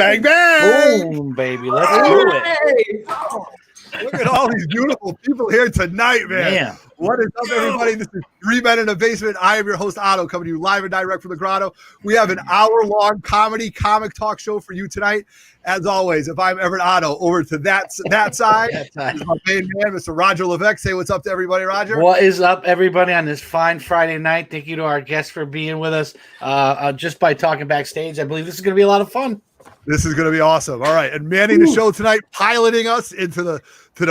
Bang, bang. Boom, baby. Let's do it. Look at all these beautiful people here tonight, man. Man. What is up, everybody? This is 3 Men in a Basement. I am your host, Otto, coming to you live and direct from the Grotto. We have an hour-long comic talk show for you tonight. As always, if I'm Everett Otto, over to that side is my main man, Mr. Roger Levesque. Say what's up to everybody, Roger. What is up, everybody, on this fine Friday night? Thank you to our guests for being with us. Just by talking backstage, I believe this is going to be a lot of fun. This is going to be awesome. All right, and manning the show tonight, piloting us into the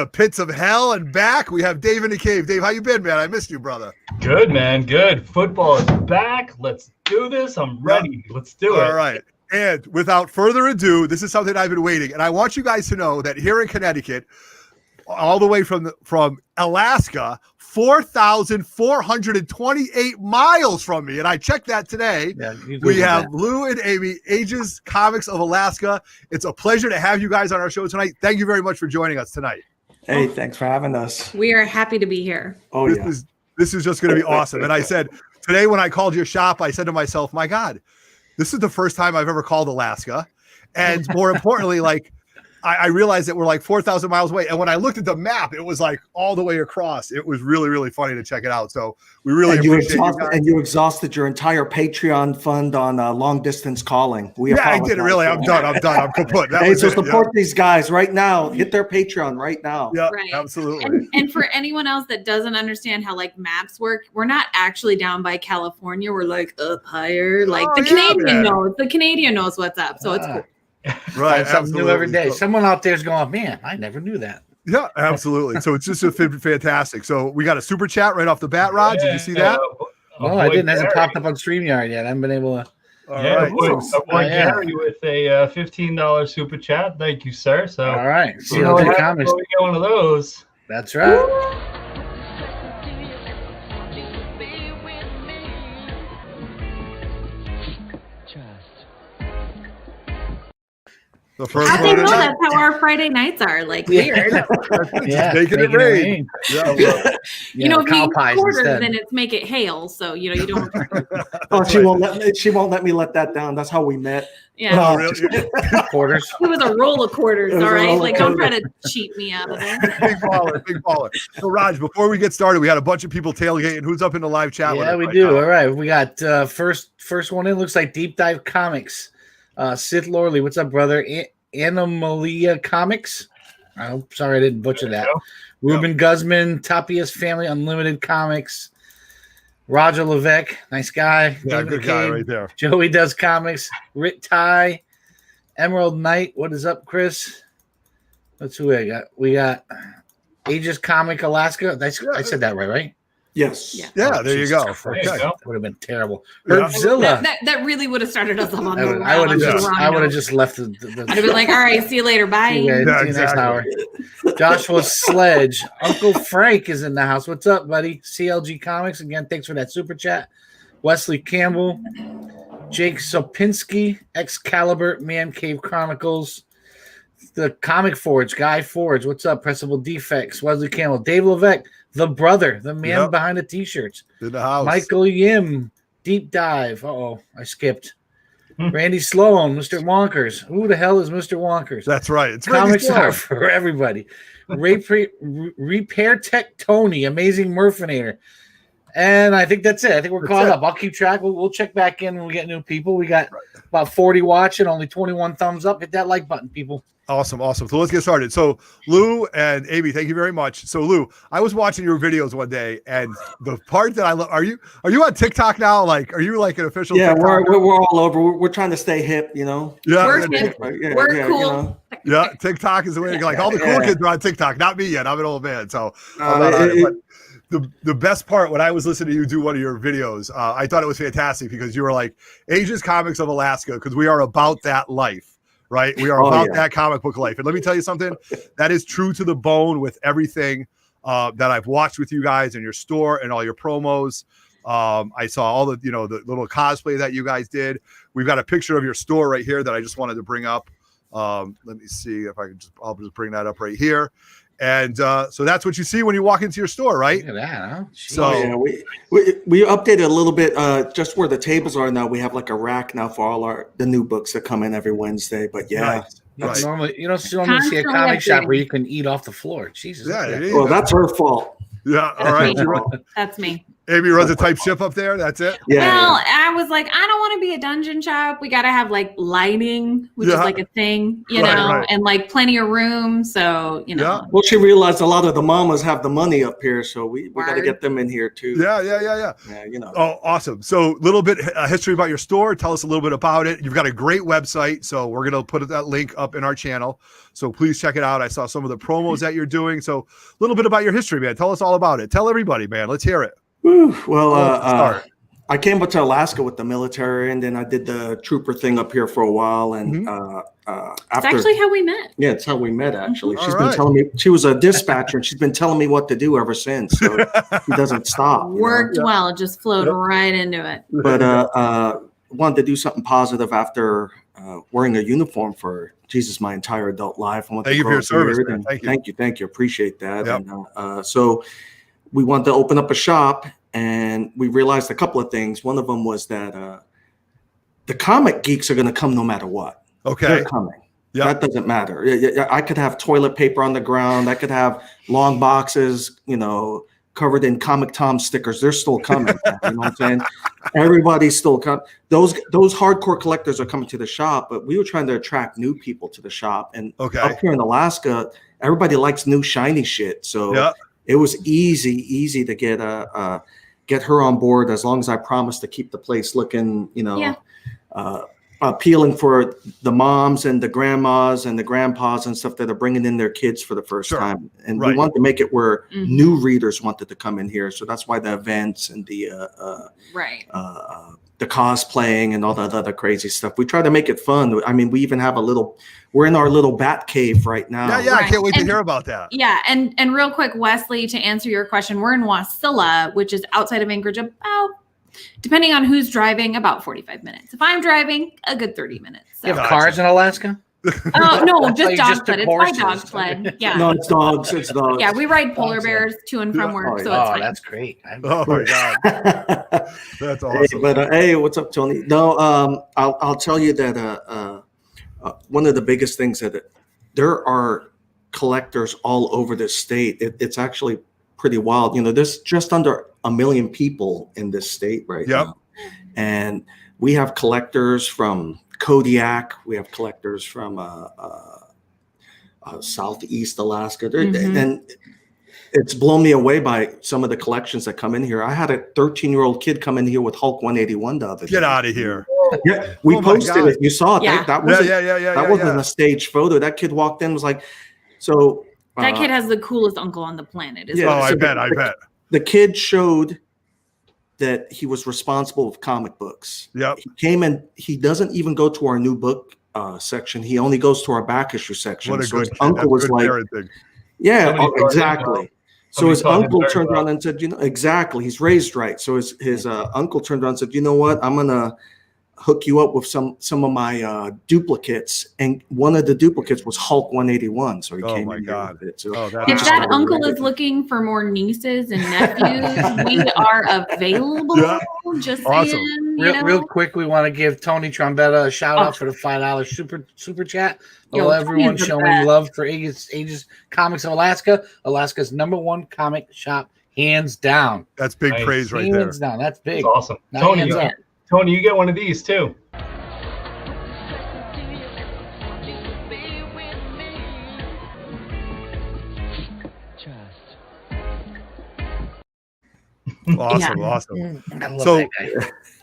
pits of hell and back, we have Dave in the cave. Dave, how you been, man? I missed you, brother. Good, man. Good. Football is back. Let's do this. I'm ready. Let's do it. All right. And without further ado, this is something I've been waiting, and I want you guys to know that here in Connecticut, all the way from Alaska, 4,428 miles from me, and I checked that today. Yeah, we have Lou and Amy, Aegis Comics of Alaska. It's a pleasure to have you guys on our show tonight. Thank you very much for joining us tonight. Hey, thanks for having us. We are happy to be here. Oh, This is just going to be awesome. And I said today when I called your shop, I said to myself, my God, this is the first time I've ever called Alaska. And more importantly, like, I realized that we're like 4,000 miles away. And when I looked at the map, it was like all the way across. It was really, really funny to check it out. So we really appreciate you guys. And you exhausted your entire Patreon fund on long distance calling. I did it really. I'm done. I'm kaput. Hey, so support these guys right now. Hit their Patreon right now. Yeah, right. Absolutely. And for anyone else that doesn't understand how like maps work, we're not actually down by California. We're like up higher. Like the Canadian knows. The Canadian knows what's up. So it's cool. Right, something new every day. Someone out there's going, man, I never knew that. Yeah, absolutely. So it's just fantastic. So we got a super chat right off the bat, Rod. Did you see that? Oh, I didn't. It hasn't popped up on StreamYard yet. I haven't been able to. All right. Gary with a $15 super chat. Thank you, sir. So all right. See you in the comments. We get one of those. That's right. How they know that's how our Friday nights are, like weird. Making it rain. Yeah, well, you know, if you eat quarters, then it's make it hail. So you know you don't. Oh, she won't let me let that down. That's how we met. Yeah, really? Quarters. It was a roll of quarters. All right, like don't try to cheat me out of it. Big baller. So Raj, before we get started, we had a bunch of people tailgating. Who's up in the live chat? Yeah, we do. All right, we got first one in. Looks like Deep Dive Comics. Sith Lorley, what's up, brother? Animalia Comics. I'm sorry I didn't butcher that. Ruben Guzman, Tapia's Family Unlimited Comics. Roger Levesque, nice guy. Yeah, good guy right there. Joey Does Comics. Rit Ty. Emerald Knight. What is up, Chris? That's who I got. We got Aegis Comic Alaska. I said that right? Yes. Yeah, there you go. Okay. That would have been terrible. Herbzilla. That really would have started us on the wrong. I would have just left. I'd have been like, all right, see you later. Bye. See you next hour. Joshua Sledge. Uncle Frank is in the house. What's up, buddy? CLG Comics. Again, thanks for that super chat. Wesley Campbell. Jake Sopinski. Excalibur. Man Cave Chronicles. The Comic Forge. Guy Forge. What's up? Pressable Defects. Wesley Campbell. Dave Levesque. The brother, the man behind the t-shirts. In the house. Michael Yim, Deep Dive. I skipped. Randy Sloan, Mr. Wonkers. Who the hell is Mr. Wonkers? That's right. It's Comics are for everybody. Repair Tech Tony, Amazing Murfinator. And I think that's it. I think we're caught up. I'll keep track. We'll check back in when we get new people. We got about 40 watching, only 21 thumbs up. Hit that like button, people. Awesome. So let's get started. So Lou and Amy, thank you very much. So Lou, I was watching your videos one day, and the part that I love, are you on TikTok now? Like, are you like an official? Yeah, TikToker? we're all over. We're trying to stay hip, you know. Yeah, we're cool. You know? Yeah, TikTok is the way. Like all the cool kids are on TikTok. Not me yet. I'm an old man, so I'm not on it. But the best part when I was listening to you do one of your videos, I thought it was fantastic because you were like Aegis Comics of Alaska, because we are about that life. Right. We are about that comic book life. And let me tell you something that is true to the bone with everything that I've watched with you guys in your store and all your promos. I saw all the little cosplay that you guys did. We've got a picture of your store right here that I just wanted to bring up. Let me see if I'll just bring that up right here. And so that's what you see when you walk into your store, right? Look at that, huh? So yeah, we updated a little bit. Just where the tables are now, we have like a rack now for all the new books that come in every Wednesday. But yeah, nice. You don't normally see a comic shop where you can eat off the floor. Jesus. Yeah. That's her fault. Yeah. All right. That's me. Amy runs a type ship up there. That's it. Yeah. Well, I was like, I don't want to be a dungeon shop. We got to have like lighting, which is like a thing, you know, and like plenty of room. So, you know. Yeah. Well, she realized a lot of the mamas have the money up here, so we got to get them in here too. Yeah. Yeah, you know. Oh, awesome. So a little bit history about your store. Tell us a little bit about it. You've got a great website. So we're going to put that link up in our channel. So please check it out. I saw some of the promos that you're doing. So a little bit about your history, man. Tell us all about it. Tell everybody, man. Let's hear it. Whew. Well, I came up to Alaska with the military, and then I did the trooper thing up here for a while. And it's actually how we met. Yeah, it's how we met. Actually, she's All been telling me, she was a dispatcher, and she's been telling me what to do ever since. So she doesn't stop. Worked well, just flowed right into it. But wanted to do something positive after wearing a uniform for my entire adult life. Thank you for your service, man. Thank you. Appreciate that. Yep. And so we wanted to open up a shop, and we realized a couple of things. One of them was that the comic geeks are going to come no matter what. Okay. They're coming. Yep. That doesn't matter. I could have toilet paper on the ground. I could have long boxes, covered in Comic Tom stickers. They're still coming. You know what I'm saying? Everybody's still coming. Those hardcore collectors are coming to the shop, but we were trying to attract new people to the shop. And up here in Alaska, everybody likes new shiny shit. So it was easy to get her on board, as long as I promised to keep the place looking, appealing for the moms and the grandmas and the grandpas and stuff that are bringing in their kids for the first time. And we wanted to make it where new readers wanted to come in here. So that's why the events and the cosplaying and all that other crazy stuff. We try to make it fun. I mean, we even have we're in our little bat cave right now. Yeah. I can't wait to hear about that. Yeah. And real quick, Wesley, to answer your question, we're in Wasilla, which is outside of Anchorage, about, depending on who's driving, about 45 minutes. If I'm driving, a good 30 minutes. So. You have cars in Alaska? Oh, no, just dog sled. It's my dog sled. Yeah. No, it's dogs. Yeah, we ride polar bears to and from work, so it's fine. That's great. Oh my God. That's awesome. But hey, what's up, Tony? No, I'll tell you that one of the biggest things that there are collectors all over this state. It's actually pretty wild. There's just under 1 million people in this state right now. And we have collectors from Kodiak. We have collectors from Southeast Alaska. And it's blown me away by some of the collections that come in here. I had a 13-year-old kid come in here with Hulk 181 the other day. Get out of here. Yeah, we posted it. You saw it. Yeah. That wasn't a staged photo. That kid walked in, was like, so. That kid has the coolest uncle on the planet. I bet. The kid showed that he was responsible with comic books. Yep. He came in. He doesn't even go to our new book section. He only goes to our back issue section. What a so good his uncle was like, exactly. So his uncle turned around and said, exactly. He's raised right. So his uncle turned around and said, you know what? I'm gonna hook you up with some of my duplicates, and one of the duplicates was Hulk 181. So he came in here with it. So if that uncle is looking for more nieces and nephews, we are available. Just saying. Real quick, we want to give Tony Trombetta a shout out for the $5 super chat. Everyone showing love for Aegis Comics of Alaska, Alaska's #1 comic shop, hands down. That's big praise right there. Hands down, that's big. That's awesome. Tony, you get one of these too. Awesome. So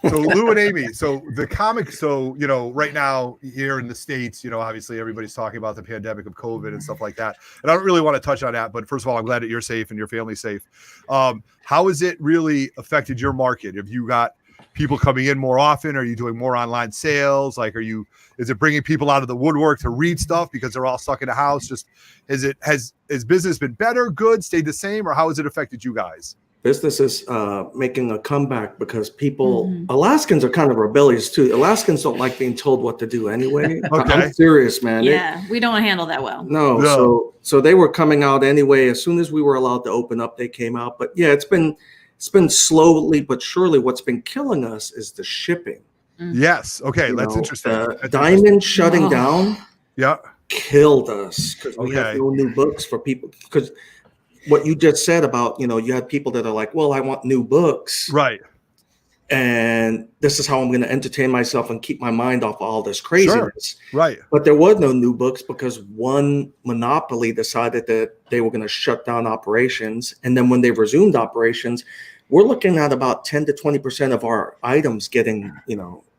Lou and Amy, so the comics, right now here in the States, obviously everybody's talking about the pandemic of COVID and stuff like that. And I don't really want to touch on that, but first of all, I'm glad that you're safe and your family's safe. How has it really affected your market? Have you got people coming in more often? Are you doing more online sales? Like, is it bringing people out of the woodwork to read stuff because they're all stuck in the house? Has business been better, good, stayed the same, or how has it affected you guys? businesses making a comeback because Alaskans are kind of rebellious too. Alaskans don't like being told what to do anyway. Okay. I'm serious, man. Yeah, we don't handle that well. No. So they were coming out anyway. As soon as we were allowed to open up, they came out. But yeah, it's been slowly but surely. What's been killing us is the shipping. Yes. Okay. That's interesting. Diamond shutting down. Yeah. Killed us because we have no new books for people. Because what you just said about, you had people that are like, well, I want new books. Right. And this is how I'm going to entertain myself and keep my mind off all this craziness. Sure. Right. But there was no new books because one monopoly decided that they were going to shut down operations. And then when they resumed operations, we're looking at about 10 to 20% of our items getting,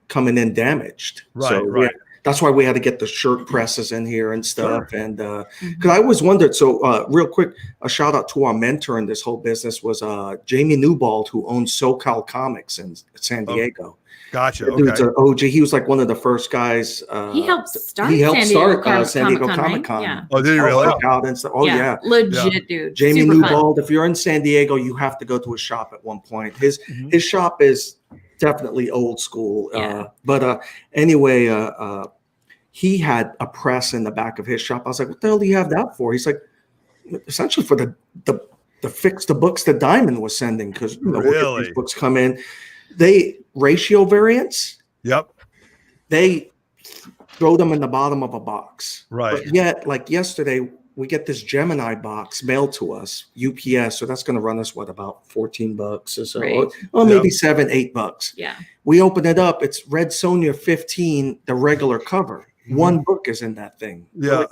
coming in damaged. Right. So that's why we had to get the shirt presses in here and stuff. Sure. And because I always wondered, so real quick, a shout out to our mentor in this whole business was Jamie Newbald, who owns SoCal Comics in San Diego. Gotcha. Dude's an OG. He was like one of the first guys. He helped start San Diego Comic-Con. Yeah. Oh, did he really? Yeah. Legit dude. Jamie Super Newbald. fun. If you're in San Diego, you have to go to his shop at one point. His shop is definitely old school. But anyway, he had a press in the back of his shop. I was like, what the hell do you have that for? He's like, essentially for the fix the books that Diamond was sending, because these books come in. They ratio variants. Yep. They throw them in the bottom of a box. Right. But yet, like yesterday, we get this Gemini box mailed to us, UPS. So that's going to run us about $14 or so, or maybe $7-8. Yeah. We open it up. It's Red Sonja 15, the regular cover. One book is in that thing. Yeah.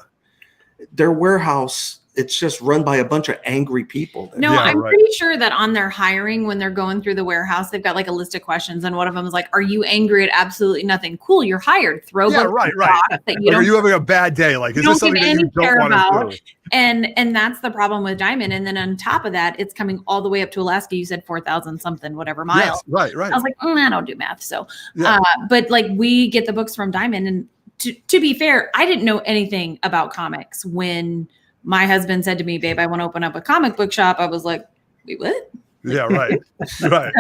Their warehouse, it's just run by a bunch of angry people. No, I'm pretty sure that on their hiring, when they're going through the warehouse, they've got like a list of questions, and one of them is like, "Are you angry at absolutely nothing? Cool, you're hired. Throw right. That you are you having a bad day? Like, is this something that you don't want to do? And that's the problem with Diamond. And then on top of that, it's coming all the way up to Alaska. You said 4,000 something, whatever miles. Yes, right. I was like, I don't do math. So, but like we get the books from Diamond, and to be fair, I didn't know anything about comics when my husband said to me, babe, I want to open up a comic book shop. I was like, wait, what? Yeah, right. Right.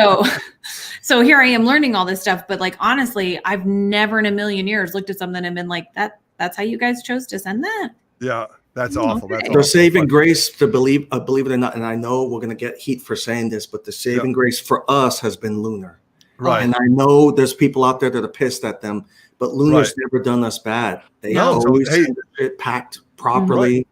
So here I am learning all this stuff. But like, honestly, I've never in a million years looked at something and been like, that's how you guys chose to send that. Yeah. That's awful. That's the saving grace to believe it or not. And I know we're going to get heat for saying this, but the saving grace for us has been Lunar. Right. And I know there's people out there that are pissed at them, but Lunar's never done us bad. They always send it packed properly.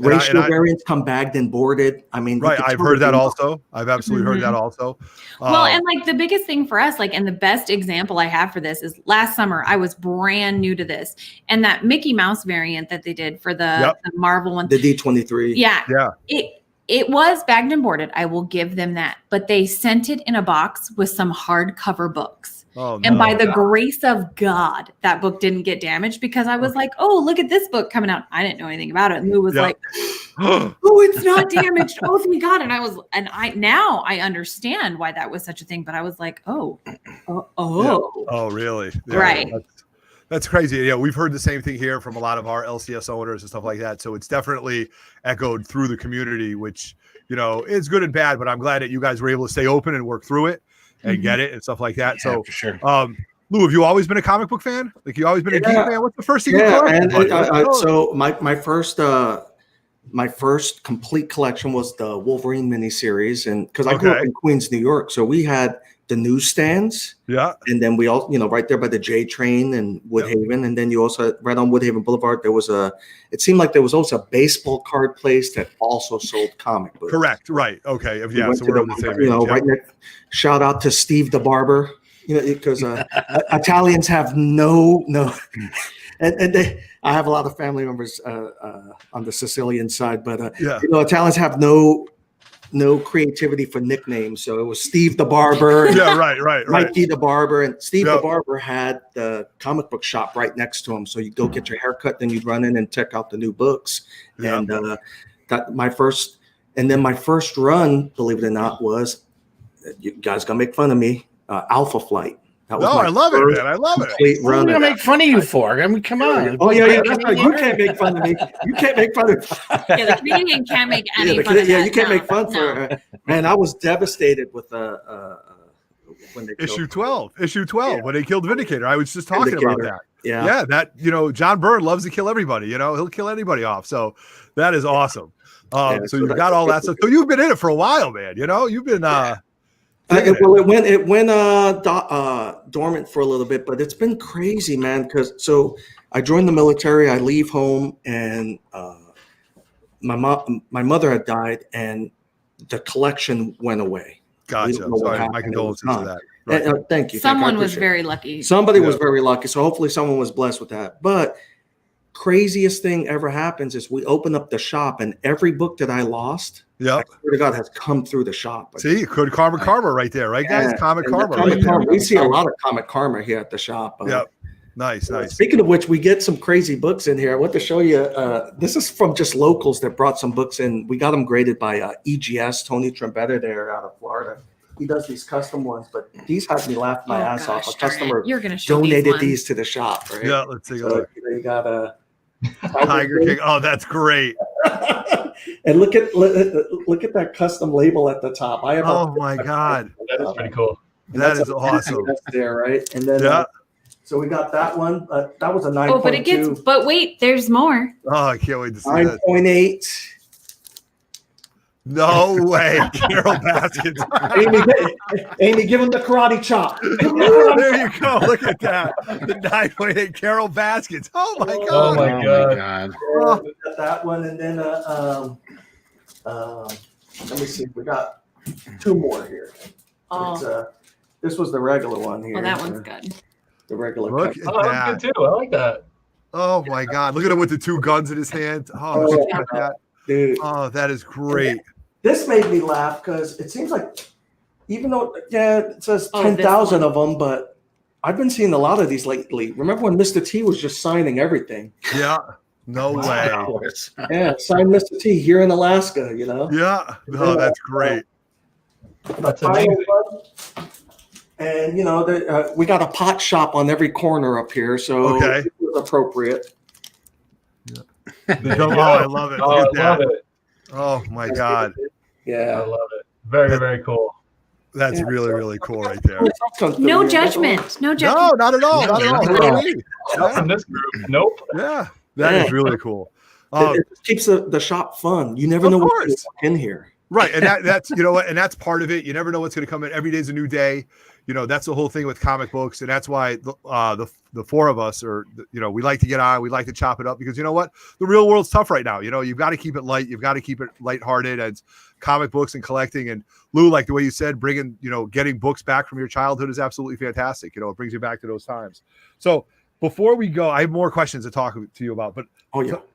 Ratio variants come bagged and boarded. I mean, I've heard that also. I've absolutely heard that also. Well, and like the biggest thing for us, like, and the best example I have for this is last summer, I was brand new to this, and that Mickey Mouse variant that they did for the Marvel one, the D23. Yeah. It was bagged and boarded. I will give them that, but they sent it in a box with some hardcover books. And by the grace of God, that book didn't get damaged, because I was like, oh, look at this book coming out. I didn't know anything about it. And Lou was like, oh, it's not damaged. Oh, thank God. And now I understand why that was such a thing. But I was like, oh, really? Yeah, right. That's crazy. Yeah, we've heard the same thing here from a lot of our LCS owners and stuff like that. So it's definitely echoed through the community, which, is good and bad, but I'm glad that you guys were able to stay open and work through it and get it and stuff like that. So for sure. Lou, have you always been a comic book fan? Like, you always been a geek fan? What's the first thing you collected? So my first complete collection was the Wolverine miniseries, and because I grew up in Queens, New York, so we had the newsstands. Yeah. And then we all, right there by the J train and Woodhaven. And then you also, right on Woodhaven Boulevard, it seemed like there was also a baseball card place that also sold comic books. Correct. Right. Okay. Yeah. So we're on the same age, right next, shout out to Steve the Barber, because Italians have no, and I have a lot of family members on the Sicilian side, but Italians have no creativity for nicknames. So it was Steve the Barber. Right. Mikey the Barber. And Steve the Barber had the comic book shop right next to him. So you go get your haircut, then you'd run in and check out the new books. And my first run, believe it or not, was, you guys gonna make fun of me, Alpha Flight. That was No, my I love it, first man. I love it. complete What am I run. gonna make fun of you for? I mean, come on. Oh yeah, that's right. You can't make fun of me. You can't make fun of. Yeah, the Canadian can't make any Yeah, fun of that. you can't No, make fun no. for. Man, I was devastated with when they Issue killed 12, issue 12, Yeah. when they killed Vindicator. I was just talking about Vindicator. that. Yeah. Yeah, that, you know, John Byrne loves to kill everybody. You know, he'll kill anybody off. So that is awesome. Yeah, So you've got all that stuff. So you've been in it for a while, man. You know, you've been It went dormant for a little bit, but it's been crazy, man. Because I joined the military, I leave home, and my mother had died, and the collection went away. Gotcha. Sorry, my condolences to that. Right. Thank you. Someone was very lucky. Somebody was very lucky. So hopefully someone was blessed with that. But craziest thing ever happens is we open up the shop, and every book that I lost, I swear to God, has come through the shop. See, good karma right there, right, guys? Comic karma. Comic Right karma. there. We see a lot of comic karma here at the shop. Yep. Nice. Speaking of which, we get some crazy books in here. I want to show you. This is from just locals that brought some books in. We got them graded by Aegis, Tony Trombetta there out of Florida. He does these custom ones, but these had me laugh my ass off. A customer donated these to the shop, right? Yeah, let's take a look. You got a Tiger King. Oh, that's great. And look at that custom label at the top. Oh my God, That is pretty cool. that is awesome. That's there, right? And then so we got that one. That was a 9.2. Oh, but it gets. But wait, there's more. Oh, I can't wait to see that. 9.8. No way, Carol Baskins. Amy, give him the karate chop. There you go. Look at that. The 9.8 Carol Baskins. Oh my God. Oh my God. We got that one, and then let me see. We got two more here. Oh, This was the regular one here. well, that one's good. The regular. Look cut. at Oh, that. that's good too. I like that. Oh my God. Look at him with the two guns in his hand. Oh, look at that. Dude. Oh, that is great. This made me laugh because it seems like, even though it says 10,000 of them, but I've been seeing a lot of these lately. Remember when Mr. T was just signing everything? Yeah. No way. Yeah, signed Mr. T here in Alaska. You know. Yeah. No, that's great. That's amazing. And you know, we got a pot shop on every corner up here, so it was appropriate. Oh, I love it. Oh, Look at I love that. it. Oh my God. Yeah, I love it. Very, very cool. That's really, really cool right there. No judgment. No No, judgment. not at all. Not at all. Not Yeah. from this group. Nope. Yeah. That is really cool. It keeps the shop fun. You never know what's in here. Right. And that's, you know what, and that's part of it. You never know what's going to come in. Every day's a new day. You know, that's the whole thing with comic books. And that's why the four of us are, you know, we like to get on, we like to chop it up because you know what? The real world's tough right now. You know, you've got to keep it light. You've got to keep it lighthearted as comic books and collecting. And Lou, like the way you said, getting books back from your childhood is absolutely fantastic. You know, it brings you back to those times. So before we go, I have more questions to talk to you about, but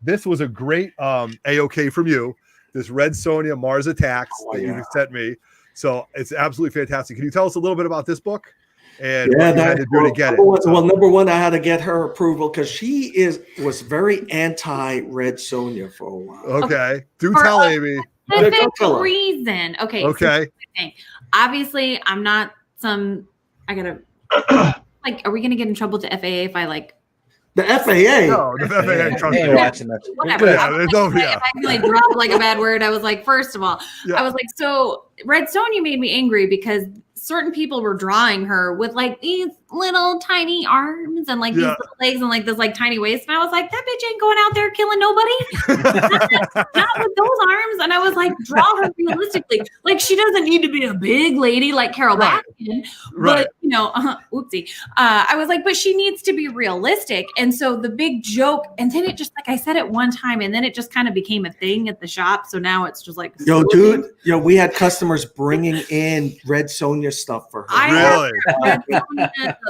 this was a great AOK from you. This Red Sonja Mars Attacks that you sent me. So it's absolutely fantastic. Can you tell us a little bit about this book and what you had to do to get it? Well, number one, I had to get her approval because she was very anti-Red Sonja for a while. Okay. Do tell Amy. Specific reason. Okay. Okay. Obviously, I'm not are we gonna get in trouble to FAA if I the FAA? No, the FAA. Trust me. Watching that. Whatever. Yeah, if I dropped a bad word, I was like, first of all, I was like, so Red Sonja made me angry because certain people were drawing her with these little tiny arms and these little legs and this tiny waist. And I was like, that bitch ain't going out there killing nobody. not with those arms. And I was like, draw her realistically. She doesn't need to be a big lady like Carol Baskin. But, oopsie. I was like, but she needs to be realistic. And so the big joke, and then it just, I said it one time, and then it just kind of became a thing at the shop. So now it's just we had customers bringing in Red Sonja stuff for her. Really?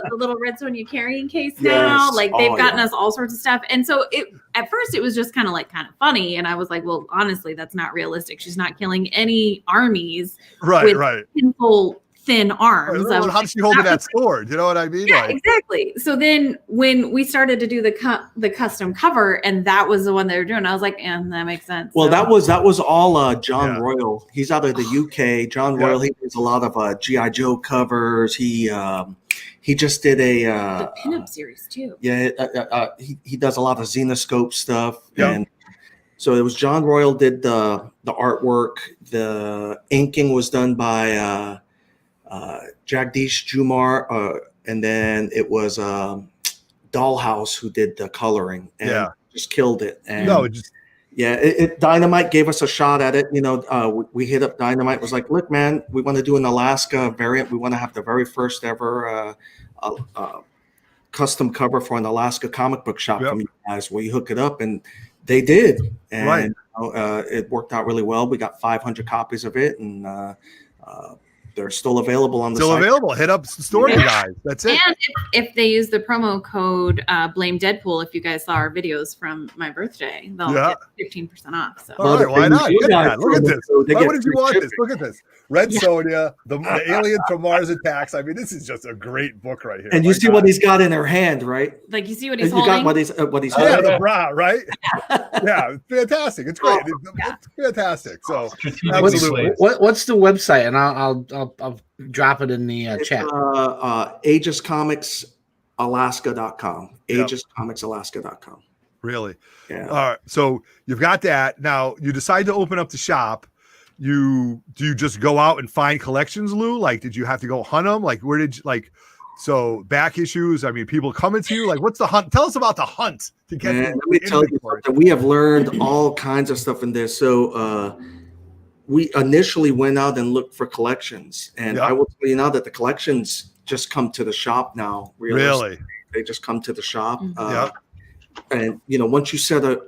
The little Red Sonja carrying case now. They've gotten us all sorts of stuff. And so at first it was just kind of funny. And I was like, well, honestly, that's not realistic. She's not killing any armies with simple thin arms. How does she hold that sword? You know what I mean? Yeah, exactly. So then when we started to do the custom cover, and that was the one they were doing, I was like, that makes sense. Well, that was all John Royal. He's out of the UK. John Royal, he does a lot of G.I. Joe covers. He He just did a the pinup series too. Yeah, he does a lot of Xenoscope stuff, Yep. and so it was John Royal did the artwork. The inking was done by Jagdish Jumar, and then it was Dollhouse who did the coloring, and just killed it. And Dynamite gave us a shot at it. We hit up Dynamite. Was like, look, man, we want to do an Alaska variant. We want to have the very first ever custom cover for an Alaska comic book shop from you guys. Will you hook it up? And they did, and it worked out really well. We got 500 copies of it, and they're still available on the site. Available. Hit up store, you guys. That's it. And if they use the promo code Blame Deadpool, if you guys saw our videos from my birthday, they'll get 15% off. So. All right, why not? Look at this. Why wouldn't you want this? Look at this. Red Sonja, the aliens from Mars Attacks. I mean, this is just a great book right here. And you see what he's got in her hand, right? Like you see what he's holding. You got what he's holding. Yeah, the bra, right? Yeah, fantastic. It's great. It's fantastic. So, absolutely. What's the website? And I'll drop it in the chat. AegisComicsAlaska.com. AegisComicsAlaska.com. Really? Yeah. All right. So you've got that. Now you decide to open up the shop. Do you just go out and find collections, Lou? Like, did you have to go hunt them? Like, where did you so back issues? I mean, people coming to you. Like, what's the hunt? Tell us about the hunt to get. Let me tell you something. We have learned all kinds of stuff in this. So we initially went out and looked for collections, and I will tell you now that the collections just come to the shop now. Really? They just come to the shop. And once you set a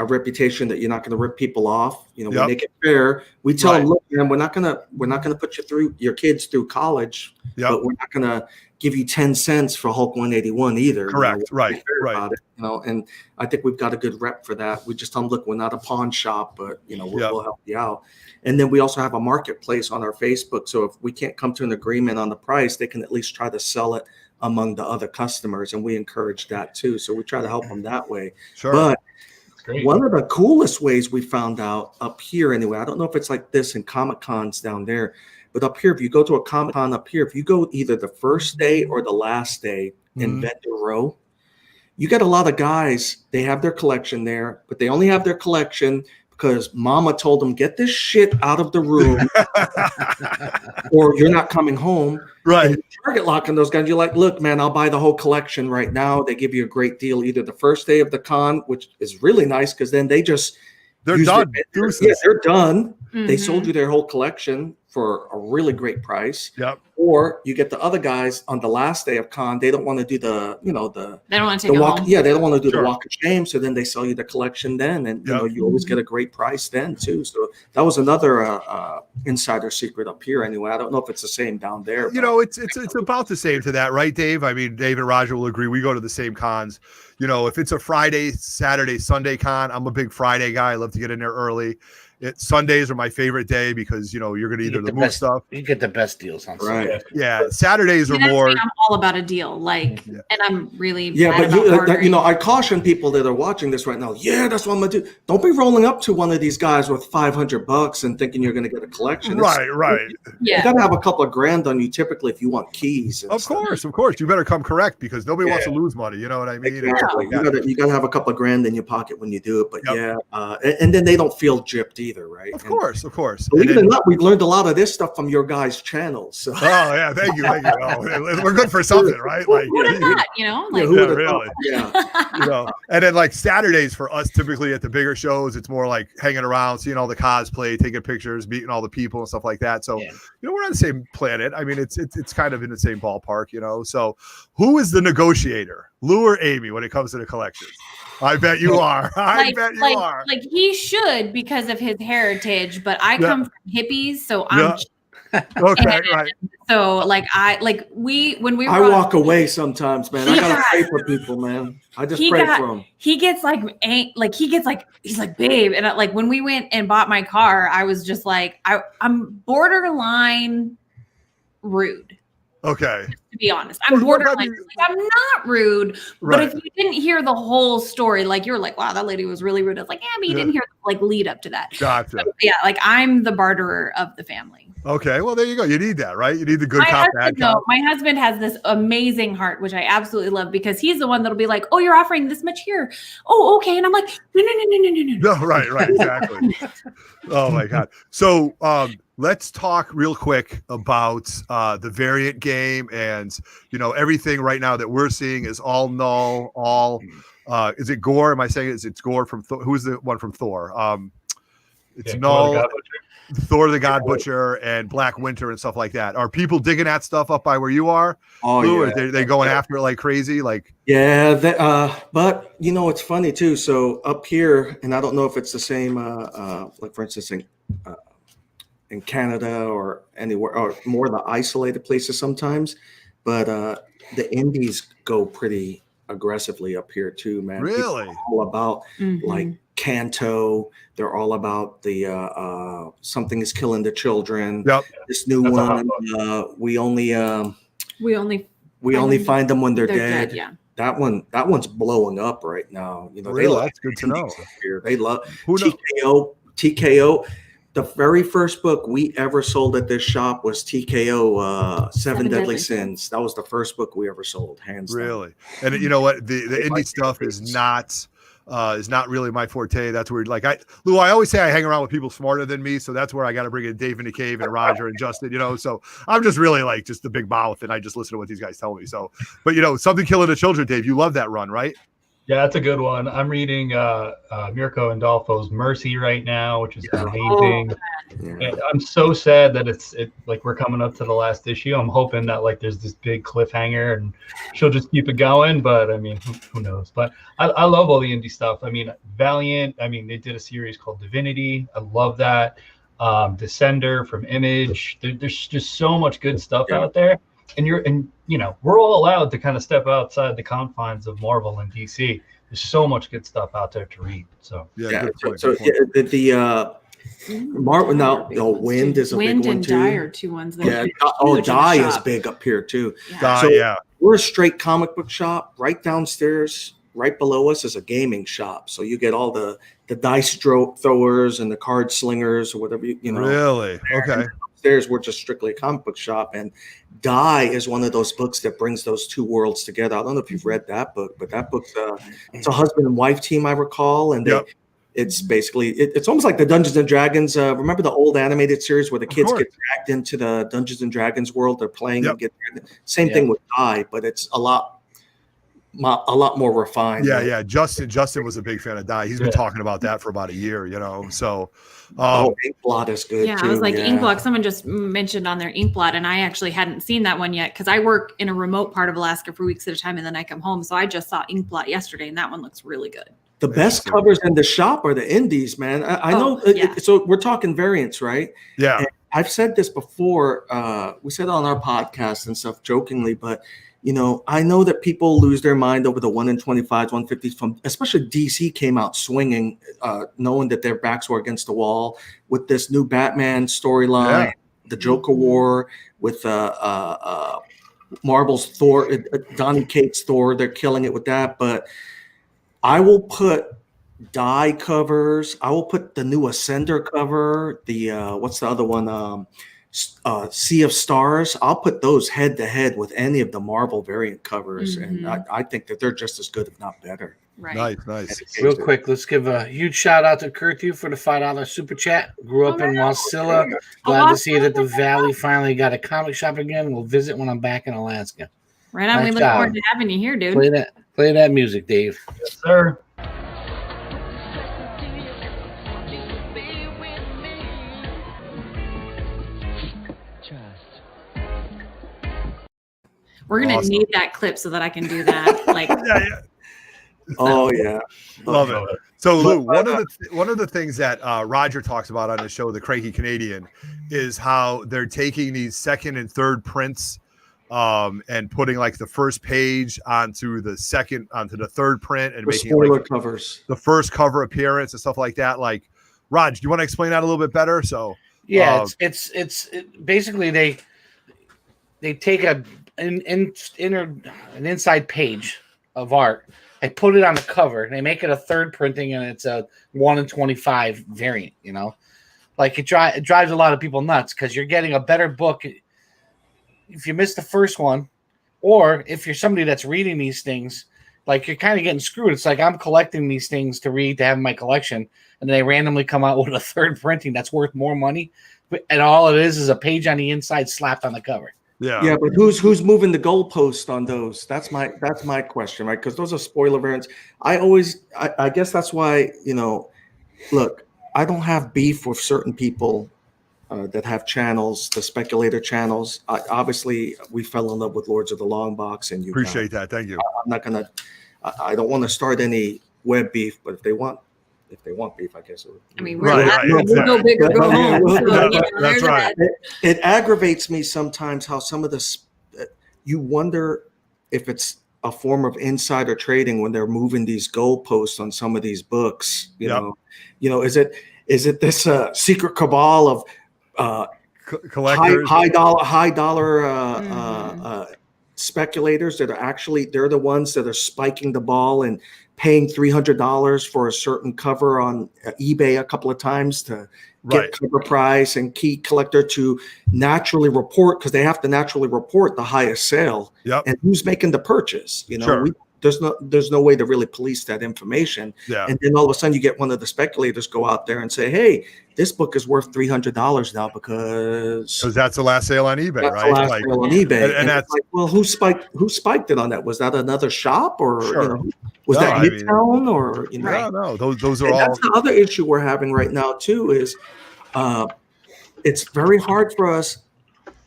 reputation that you're not going to rip people off, we make it fair. We tell them, look, man, we're not gonna put your kids through college, but we're not gonna give you 10 cents for Hulk 181 either. Correct. Right. About it, and I think we've got a good rep for that. We just tell them, look, we're not a pawn shop, but we'll help you out. And then we also have a marketplace on our Facebook. So if we can't come to an agreement on the price, they can at least try to sell it among the other customers, and we encourage that too. So we try to help them that way. Sure. But one of the coolest ways we found out up here, anyway, I don't know if it's like this in Comic Cons down there, but up here, if you go to a Comic Con up here, if you go either the first day or the last day in Vendor Row, you get a lot of guys, they have their collection there, but they only have their collection because mama told them, get this shit out of the room or you're not coming home. Right. And target locking those guys. You're like, look, man, I'll buy the whole collection right now. They give you a great deal either the first day of the con, which is really nice because then they're done. They're done. Mm-hmm. They sold you their whole collection for a really great price. Yep. Or you get the other guys on the last day of con. They don't want to do they don't want to take the walk. Yeah, they don't want to do the walk of shame. So then they sell you the collection then, and you always get a great price then too. So that was another insider secret up here. Anyway, I don't know if it's the same down there. It's about the same to that, right, Dave? I mean, Dave and Roger will agree. We go to the same cons. If it's a Friday, Saturday, Sunday con, I'm a big Friday guy. I love to get in there early. Sundays are my favorite day because you're going to either move stuff. You get the best deals on Sunday. Right. Yeah, Saturdays are more. I'm all about a deal, and I'm really I caution people that are watching this right now. Yeah, that's what I'm gonna do. Don't be rolling up to one of these guys with $500 and thinking you're going to get a collection. Right. You got to have a couple of grand on you typically if you want keys. Of course. You better come correct because nobody wants to lose money. You know what I mean? Exactly. You got to have a couple of grand in your pocket when you do it. But and then they don't feel gypped either, right? Of course. Believe it or not, we've learned a lot of this stuff from your guys' channels. So. Oh yeah, thank you. We're good for something, right? Like, who would have thought? Really. Yeah. And then like Saturdays for us, typically at the bigger shows, it's more like hanging around, seeing all the cosplay, taking pictures, meeting all the people and stuff like that. So we're on the same planet. I mean, it's kind of in the same ballpark, So who is the negotiator, Lou or Amy, when it comes to the collections? I bet you are. I bet you are. Like he should because of his heritage, but I come from hippies, so I'm. Okay, right. So when we I walk away sometimes, man. I gotta pray for people, man. I just pray for them. He gets he's like, babe, and when we went and bought my car, I was just like, I'm borderline rude. Okay. To be honest, I'm borderline. I'm not rude, but if you didn't hear the whole story, you're like, wow, that lady was really rude. I was like, yeah, but you didn't hear the lead up to that. Gotcha. So, I'm the barterer of the family. Okay, well there you go. You need that, right? You need the good cop, bad cop. My husband has this amazing heart, which I absolutely love because he's the one that'll be like, "Oh, you're offering this much here. Oh, okay." And I'm like, "No." No, right, exactly. Oh my God. So let's talk real quick about the variant game, and everything right now that we're seeing is all null. All is it Gore? Am I saying it's Gore from Thor? Who's the one from Thor? It's null. Thor the God Butcher and Black Winter and stuff like that. Are people digging that stuff up by where you are? Oh, Lou, yeah. Are they going after it like crazy? Like, yeah, but it's funny too. So up here, and I don't know if it's the same, like for instance, in Canada or anywhere, or more the isolated places sometimes, but the indies go pretty aggressively up here too, man. Really? People are all about like Canto. They're all about the Something is Killing the Children. Yep. This new one, we only find them when they're dead. Yeah. That one's blowing up right now. Really? That's good to know. They love TKO. The very first book we ever sold at this shop was TKO, Seven Deadly Sins. That was the first book we ever sold, hands down. Really? And you know what? The indie stuff is not really my forte. That's weird. Like Lou, I always say I hang around with people smarter than me, so that's where I got to bring in Dave in the Cave and Roger and Justin. So I'm just really like just the big mouth, and I just listen to what these guys tell me. So, but Something Killing the Children, Dave, you love that run, right? Yeah, that's a good one. I'm reading Mirko Andolfo's Mercy right now, which is amazing. And I'm so sad that it's like we're coming up to the last issue. I'm hoping that like there's this big cliffhanger and she'll just keep it going. But I mean, who knows? But I love all the indie stuff. I mean, Valiant. I mean, they did a series called Divinity. I love that. Descender from Image. There's just so much good stuff out there. And we're all allowed to kind of step outside the confines of Marvel and DC. There's so much good stuff out there to read. So Good point. Marvel now. Wind is a big one too. Wind and Die are two ones that. Die is big up here too. Yeah. We're a straight comic book shop. Right downstairs, right below us is a gaming shop. So you get all the dice throwers and the card slingers or whatever you know. Really? Okay. Upstairs, we're just strictly a comic book shop, and Die is one of those books that brings those two worlds together. I don't know if you've read that book, but that book's it's a husband and wife team, I recall, and it's basically it's almost like the Dungeons and Dragons. Remember the old animated series where the kids get dragged into the Dungeons and Dragons world? They're playing and get same thing with Die, but it's a lot more refined. Yeah. Justin was a big fan of Die. He's been talking about that for about a year, So Inkblot is good. Yeah, too. I was like Inkblot. Someone just mentioned on their Inkblot, and I actually hadn't seen that one yet because I work in a remote part of Alaska for weeks at a time, and then I come home. So I just saw Inkblot yesterday, and that one looks really good. The best covers in the shop are the indies, man. I know. So we're talking variants, right? Yeah. And I've said this before. We said it on our podcast and stuff jokingly, but I know that people lose their mind over the 1 in 25s, 150s from, especially DC came out swinging, knowing that their backs were against the wall with this new Batman storyline, the Joker War with Marvel's Thor, Donny Cates Thor. They're killing it with that. But I will put Die covers. I will put the new Ascender cover. The what's the other one? Sea of Stars. I'll put those head to head with any of the Marvel variant covers, and I think that they're just as good, if not better. Right. Nice. Real quick, let's give a huge shout out to Kurthu for the $5 super chat. Grew up in Wasilla. Glad to see that the Valley finally got a comic shop again. We'll visit when I'm back in Alaska. Right on. We look forward to having you here, dude. Play that music, Dave. Yes, sir. We're gonna need that clip so that I can do that. Oh yeah, love it. So Lou, one of the things that Roger talks about on his show, The Cranky Canadian, is how they're taking these second and third prints and putting like the first page onto the third print and making spoiler covers, the first cover appearance and stuff like that. Like, Raj, do you want to explain that a little bit better? So it's basically they take an inside page of art. They put it on the cover. They make it a third printing, and it's a 1 in 25 variant. like it drives a lot of people nuts because you're getting a better book if you miss the first one, or if you're somebody that's reading these things, like you're kind of getting screwed. It's like I'm collecting these things to read to have in my collection, and they randomly come out with a third printing that's worth more money, and all it is a page on the inside slapped on the cover. Yeah, but who's moving the goalpost on those? That's my question, right? Because those are spoiler variants. I guess that's why, look, I don't have beef with certain people that have channels, the speculator channels. Obviously, we fell in love with Lords of the Long Box, and you appreciate that. Thank you. I'm not gonna. I don't want to start any web beef, but if they want beef, I guess. We'll go big or go home. That's right. It aggravates me sometimes how some of this. You wonder if it's a form of insider trading when they're moving these goalposts on some of these books. You know, is it this secret cabal of collectors, high dollar speculators that are they're the ones that are spiking the ball and paying $300 for a certain cover on eBay a couple of times to get cover price, and key collector to naturally report, because they have to naturally report the highest sale and who's making the purchase. There's no way to really police that information. And then all of a sudden you get one of the speculators go out there and say, hey, this book is worth $300 now because that's the last sale on eBay, that's right? The last sale on eBay. And that's like, well, who spiked it on that? Was that another shop, or was that Midtown, or No, those are all. That's the other issue we're having right now too. Is it's very hard for us.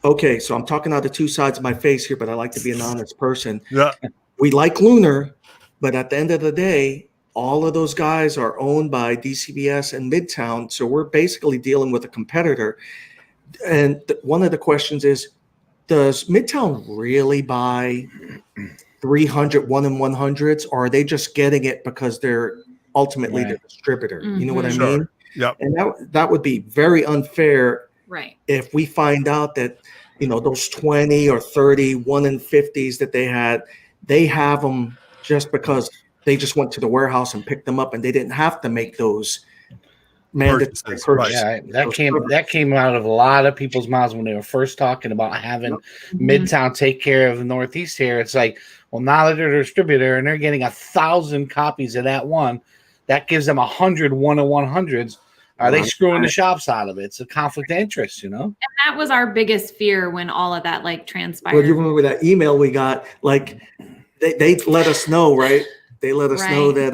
Okay, so I'm talking out of two sides of my face here, but I like to be an honest person. Yeah. We like Lunar, but at the end of the day, all of those guys are owned by DCBS and Midtown. So we're basically dealing with a competitor. And one of the questions is, does Midtown really buy 300 1-in-100s, or are they just getting it because they're ultimately the distributor? You know what I mean? Yeah. And that would be very unfair if we find out that, those 20 or 30 1-in-50s that they have them just because they just went to the warehouse and picked them up, and they didn't have to make those mandatory purchases. Yeah, that came out of a lot of people's mouths when they were first talking about having Midtown take care of the Northeast here. It's like, well, now that they're a distributor and they're getting 1,000 copies of that one, that gives them 100 1-in-100s. Are they screwing the shops out of it? It's a conflict of interest, And that was our biggest fear when all of that transpired. Well, you remember that email we got? Like, they let us know, right? They let us know that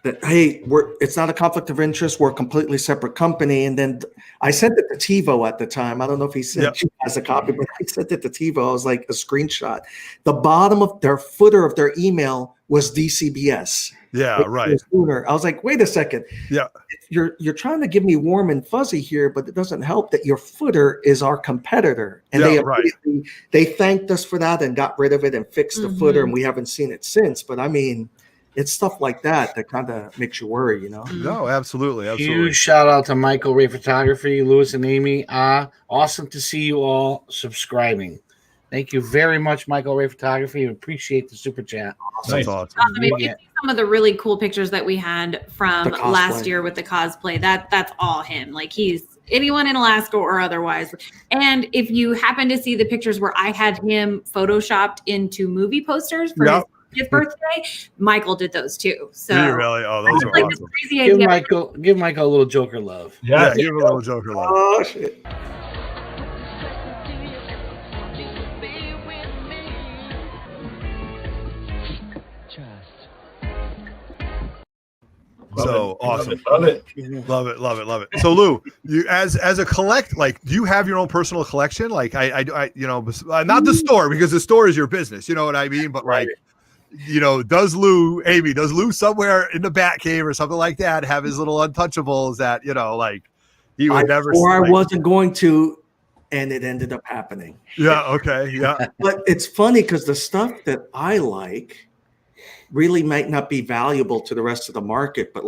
that hey, it's not a conflict of interest. We're a completely separate company. And then I sent it to TiVo at the time. I don't know if he sent you as a copy, but I sent it to TiVo. I was like a screenshot. The bottom of their footer of their email was DCBS. Yeah, right. I was like, wait a second. Yeah. You're trying to give me warm and fuzzy here, but it doesn't help that your footer is our competitor. And they thanked us for that and got rid of it and fixed the footer, and we haven't seen it since. But I mean, it's stuff like that kind of makes you worry, No, absolutely. Huge shout out to Michael Ray Photography, Lewis and Amy. Awesome to see you all subscribing. Thank you very much, Michael Ray Photography. We appreciate the super chat. That's awesome. If you see some of the really cool pictures that we had from last year with the cosplay, that's all him. Like, he's anyone in Alaska or otherwise. And if you happen to see the pictures where I had him photoshopped into movie posters for his birthday, Michael did those too. So did you really? Oh, those are awesome. Give Michael a little Joker love. Yeah, give him a little Joker love. Oh shit. So awesome. Love it. Love it. So Lou, you as a collect, do you have your own personal collection? Like I not the store, because the store is your business, you know what I mean? But does Lou somewhere in the Bat Cave or something like that have his little untouchables that, he would never see? Or I wasn't going to, and it ended up happening. Yeah, okay, yeah. But it's funny because the stuff that I like really might not be valuable to the rest of the market, but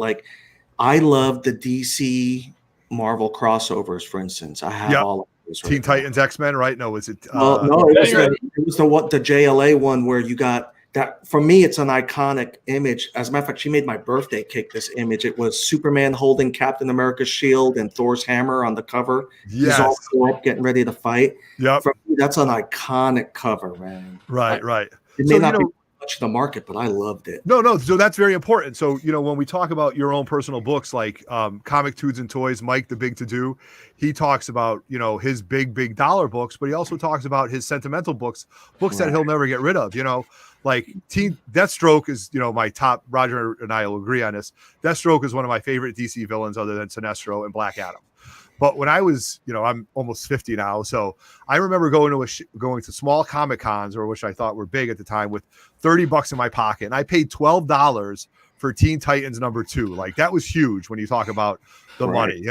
I love the DC Marvel crossovers, for instance. I have all of those. Teen Titans, X-Men, right? No, was it? No, it was the JLA one where you got that for me, it's an iconic image. As a matter of fact, she made my birthday cake this image. It was Superman holding Captain America's shield and Thor's hammer on the cover. Yes. He's all up getting ready to fight. Yep. For me, that's an iconic cover, man. Right. It may not be much of the market, but I loved it. No. So that's very important. So, when we talk about your own personal books, like Comic Tudes and Toys, Mike, the Big To Do, he talks about, his big dollar books, but he also talks about his sentimental books that he'll never get rid of, Like Teen Deathstroke is, my top. Roger and I will agree on this. Deathstroke is one of my favorite DC villains, other than Sinestro and Black Adam. But when I was, I'm almost 50 now, so I remember going to small Comic Cons, or which I thought were big at the time, with $30 in my pocket, and I paid $12 for Teen Titans #2. Like that was huge when you talk about the money,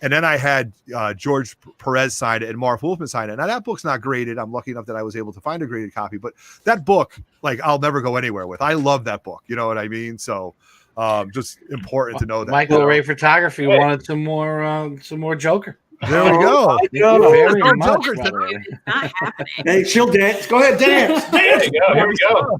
And then I had George Perez sign it and Marv Wolfman sign it. Now that book's not graded. I'm lucky enough that I was able to find a graded copy, but that book, like, I'll never go anywhere with. I love that book. You know what I mean? So just important to know that. Michael Ray Photography wanted some more Joker. There we go. Very much, Joker. It's not happening. Hey, she'll dance. Go ahead, dance. There you go. Here we go.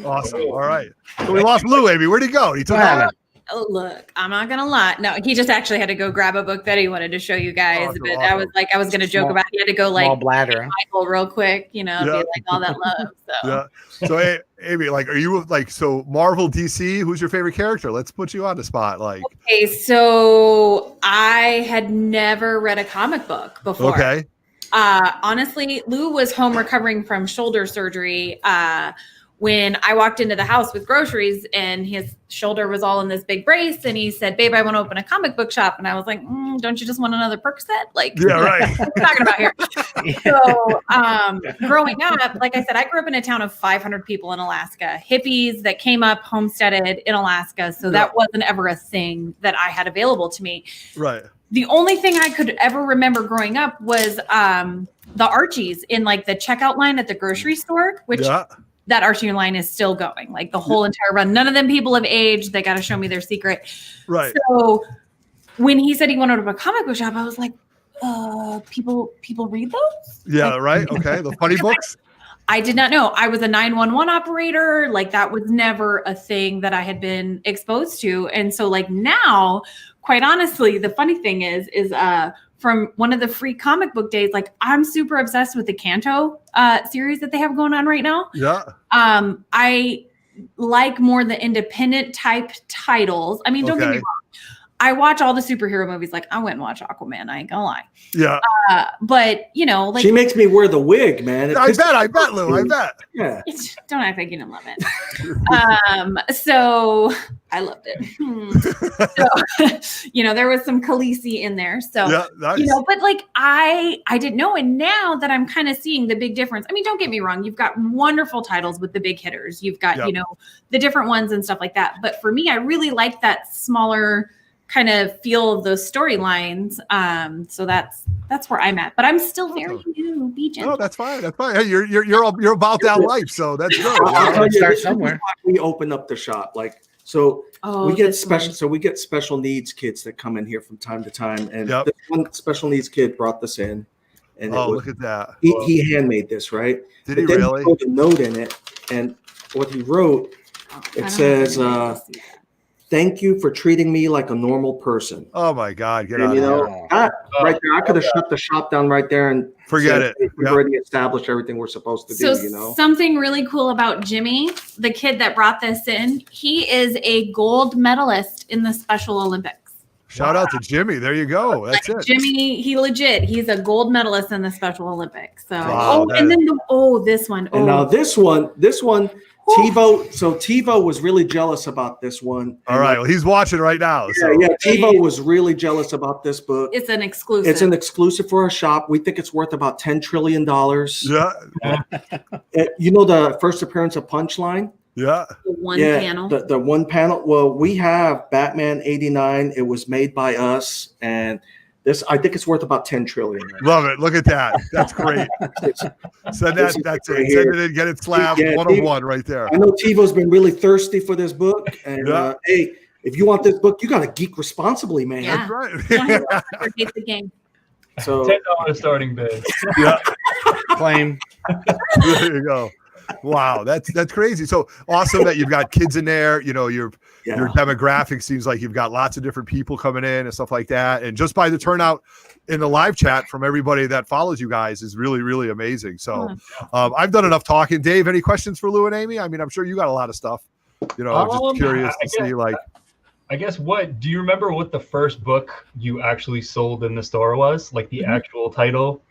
Awesome. All right. So we lost Lou, Amy. Where'd he go? He took off. Oh, look, I'm not gonna lie. No, he just actually had to go grab a book that he wanted to show you guys. But I was gonna joke about he had to go like bladder. Michael real quick, be like all that love. So yeah. So hey, Amy, like, are you like Marvel, DC? Who's your favorite character? Let's put you on the spot. Like, okay, so I had never read a comic book before. Okay. Honestly, Lou was home recovering from shoulder surgery. When I walked into the house with groceries and his shoulder was all in this big brace, and he said, "Babe, I want to open a comic book shop." And I was like, "Don't you just want another Percocet?" Like, yeah, right. What are we talking about here? So, growing up, like I said, I grew up in a town of 500 people in Alaska, hippies that came up, homesteaded in Alaska. So that wasn't ever a thing that I had available to me. Right. The only thing I could ever remember growing up was the Archies in like the checkout line at the grocery store, which that Archie line is still going, like the whole entire run. None of them people have aged. They got to show me their secret. Right. So when he said he wanted to open a comic book shop, I was like, people read those? Yeah. Right. Okay. The funny books. I did not know. I was a 911 operator. Like that was never a thing that I had been exposed to. And so like now, quite honestly, the funny thing is from one of the free comic book days, like I'm super obsessed with the Kanto series that they have going on right now. Yeah. I like more the independent type titles. I mean, don't get me wrong. I watch all the superhero movies. Like I went and watched Aquaman. I ain't gonna lie. Yeah. But like she makes me wear the wig, man. I bet, Lou. I bet. Yeah. Don't act like you didn't love it. So I loved it. So, there was some Khaleesi in there. So, nice. But like I didn't know. And now that I'm kind of seeing the big difference, I mean, don't get me wrong. You've got wonderful titles with the big hitters. You've got, the different ones and stuff like that. But for me, I really like that smaller kind of feel of those storylines. So that's where I'm at. But I'm still very new. Be gentle. No, that's fine. That's fine. Hey, you're about that life, so that's good. I'll tell you, start somewhere. We open up the shop, like so. We get special. So we get special needs kids that come in here from time to time, and this one special needs kid brought this in. And look at that! He handmade this, right? Did he really? He wrote a note in it, and what he wrote, it says, "Thank you for treating me like a normal person." Oh my God! Get and, out! Right there, I could have shut the shop down right there and forget it. We've already established everything we're supposed to do. Something really cool about Jimmy, the kid that brought this in, he is a gold medalist in the Special Olympics. Shout out to Jimmy. There you go. That's it. Jimmy, he's a gold medalist in the Special Olympics. So, this one. And now this one. TiVo, so TiVo was really jealous about this one. All right, well, he's watching right now. So. Yeah, TiVo was really jealous about this book. It's an exclusive. It's an exclusive for our shop. We think it's worth about $10 trillion. Yeah. The first appearance of Punchline? Yeah. The one panel. The one panel. Well, we have Batman 89. It was made by us, and this, I think it's worth about 10 trillion. Right? Love it. Look at that. That's great. Send that. That's it. Send it in. Get it slabbed. 101 right there. I know TiVo's been really thirsty for this book, and hey, if you want this book, you got to geek responsibly, man. Yeah. That's right. You don't have to underrate the game. So $10 starting bid. Yeah. Claim. There you go. Wow, that's crazy. So awesome that you've got kids in there. You know, your demographic seems like you've got lots of different people coming in and stuff like that. And just by the turnout in the live chat from everybody that follows you guys is really, really amazing. So I've done enough talking. Dave, any questions for Lou and Amy? I mean, I'm sure you got a lot of stuff. You know, just curious to see like. I guess do you remember what the first book you actually sold in the store was? Like the actual title?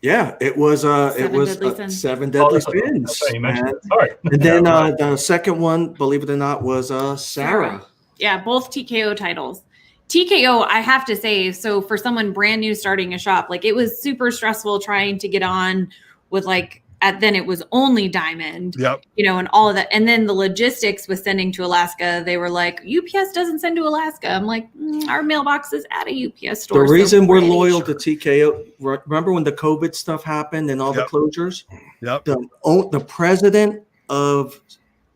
Yeah, it was Seven Deadly Sins. Sorry. And then the second one, believe it or not, was Sarah. Yeah, both TKO titles. TKO, I have to say, so for someone brand new starting a shop, like it was super stressful trying to get on with like then it was only Diamond, you know, and all of that. And then the logistics with sending to Alaska, they were like, UPS doesn't send to Alaska. I'm like, our mailbox is at a UPS store. The reason we're loyal to TKO, remember when the COVID stuff happened and all the closures? Yep. The president of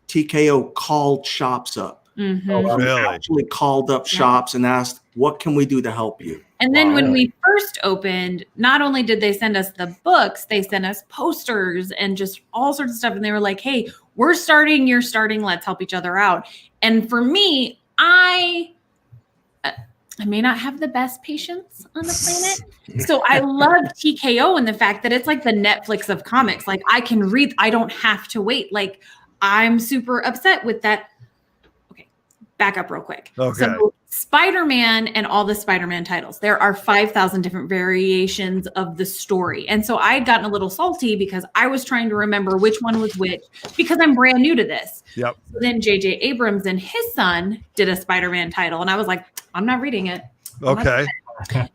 TKO called shops up. Mm-hmm. Oh, really? Actually called up shops and asked, what can we do to help you? And then when we first opened, not only did they send us the books, they sent us posters and just all sorts of stuff. And they were like, hey, we're starting, you're starting, let's help each other out. And for me, I may not have the best patience on the planet. So I love TKO and the fact that it's like the Netflix of comics. Like I can read, I don't have to wait. Like I'm super upset with that. Okay, back up real quick. Okay. So Spider-Man and all the Spider-Man titles, there are 5,000 different variations of the story. And so I had gotten a little salty because I was trying to remember which one was which because I'm brand new to this. Yep. So then J.J. Abrams and his son did a Spider-Man title. And I was like, I'm not reading it. Okay. But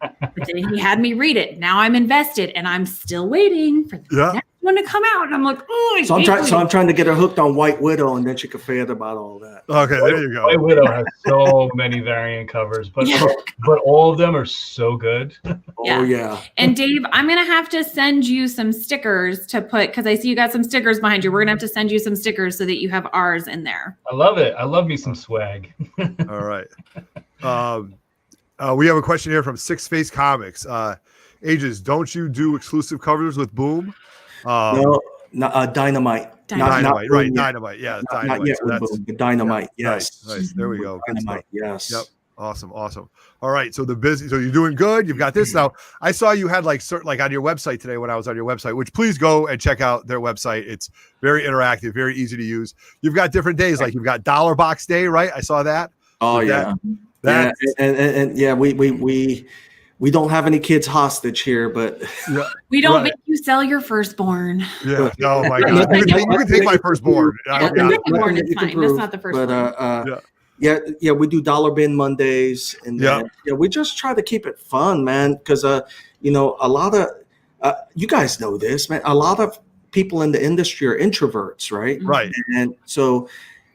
then he had me read it. Now I'm invested and I'm still waiting for the next one to come out. And I'm like, oh, I'm trying to get her hooked on White Widow, and then she can forget about all that. Okay, there you go. White Widow has so many variant covers, but all of them are so good. Oh yeah. And Dave, I'm gonna have to send you some stickers to put because I see you got some stickers behind you. We're gonna have to send you some stickers so that you have ours in there. I love it. I love me some swag. All right. We have a question here from Six Face Comics. Aegis, don't you do exclusive covers with Boom? No, Dynamite. Dynamite, right? Dynamite, yeah, Dynamite. Not yet, so that's Dynamite, yes. Nice. There we go. Dynamite, yes. Yep. Awesome. All right. So so you're doing good. You've got this now. I saw you had like on your website today when I was on your website, which please go and check out their website. It's very interactive, very easy to use. You've got different days, like you've got Dollar Box Day, right? I saw that. Oh yeah. We don't have any kids hostage here, but we don't make you sell your firstborn. Yeah. Oh my God. You can take my firstborn. Secondborn is fine. That's not the first one. Yeah, we do Dollar Bin Mondays, and we just try to keep it fun, man. Because a lot of you guys know this, man. A lot of people in the industry are introverts, right? Right. And so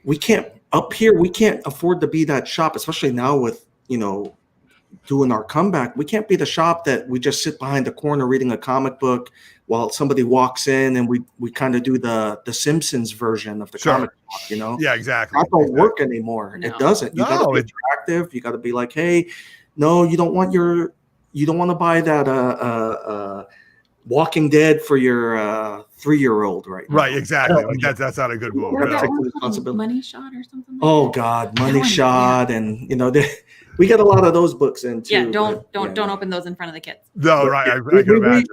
we can't afford to be that shop, especially now with doing our comeback. We can't be the shop that we just sit behind the corner reading a comic book while somebody walks in and we kind of do the Simpsons version of the comic book, Yeah, exactly. That don't work anymore. No. It doesn't. You got to be interactive. You got to be like, hey, no, you don't want to buy that Walking Dead for your 3-year-old right now. Right, exactly. That's not a good move. Money Shot or something. Oh God, Money Shot, and we get a lot of those books in too. Yeah, don't open those in front of the kids. No, right. I can imagine.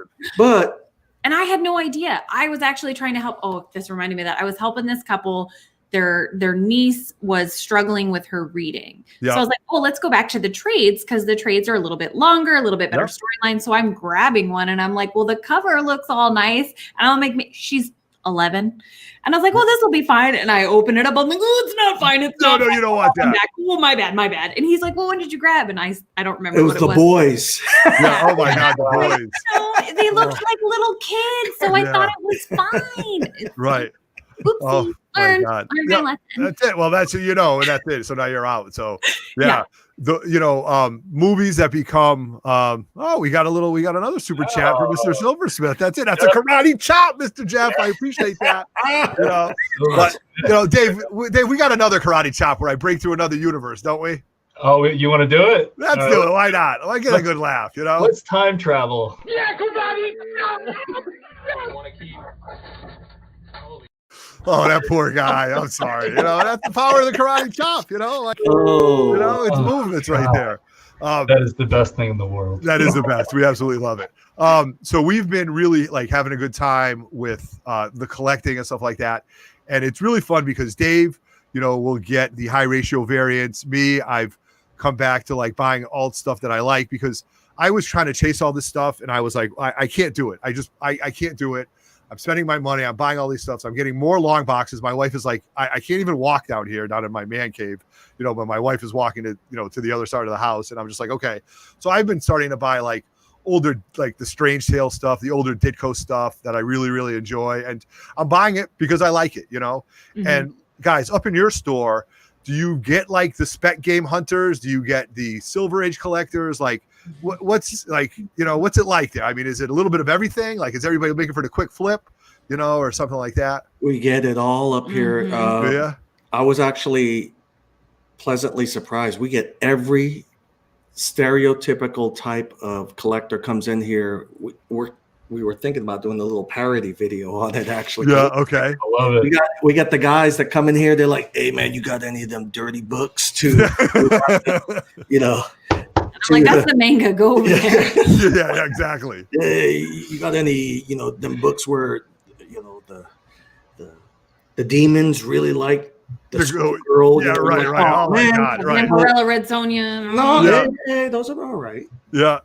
And I had no idea. I was actually trying to help. Oh, this reminded me of that. I was helping this couple. Their niece was struggling with her reading. So I was like, oh, let's go back to the trades because the trades are a little bit longer, a little bit better storyline. So I'm grabbing one and I'm like, well, the cover looks all nice. And I'll she's 11. And I was like, well, this will be fine. And I open it up. I'm like, oh, it's not fine. It's not fine. You don't want that. Oh, my bad. And he's like, well, when did you grab? And I don't remember. It was the boys. Oh my God, the boys. They looked like little kids. So I thought it was fine. Right. Oopsie. Oh my God. Learn my lesson. That's it. Well, that's and that's it. So now you're out. So yeah. movies that become we got another super chat from Mr. Silversmith. That's it. That's a karate chop, Mr. Jeff. I appreciate that. But Dave, we got another karate chop where I break through another universe, don't we? Oh, you want to do it? Let's do it. Why not? I get a good laugh, Let's time travel. Yeah, karate. Oh, that poor guy. I'm sorry. That's the power of the karate chop, it's movements right there. That is the best thing in the world. That is the best. We absolutely love it. So we've been really having a good time with the collecting and stuff like that. And it's really fun because Dave, will get the high ratio variants. Me, I've come back to buying alt stuff that I like because I was trying to chase all this stuff and I was like, I can't do it. I can't do it. I'm spending my money. I'm buying all these stuff. So I'm getting more long boxes. My wife is like, I can't even walk down here, down in my man cave, but my wife is walking to the other side of the house. And I'm just like, okay. So I've been starting to buy older, the Strange Tale stuff, the older Ditko stuff that I really, really enjoy. And I'm buying it because I like it, Mm-hmm. And guys, up in your store, do you get the spec game hunters? Do you get the Silver Age collectors? What's what's it like there? I mean, is it a little bit of everything? Is everybody looking for the quick flip, or something like that? We get it all up here. Yeah. I was actually pleasantly surprised. We get every stereotypical type of collector comes in here. We were thinking about doing a little parody video on it, actually. Yeah, okay. I love it. We got the guys that come in here. They're like, "Hey, man, you got any of them dirty books too?" I'm that's the manga. Go over there. Yeah, exactly. Hey, you got any, them books where, the demons really like the girl? Yeah, right. Oh my God, right. Umbrella Red Sonja. No, hey, those are all right. Yeah.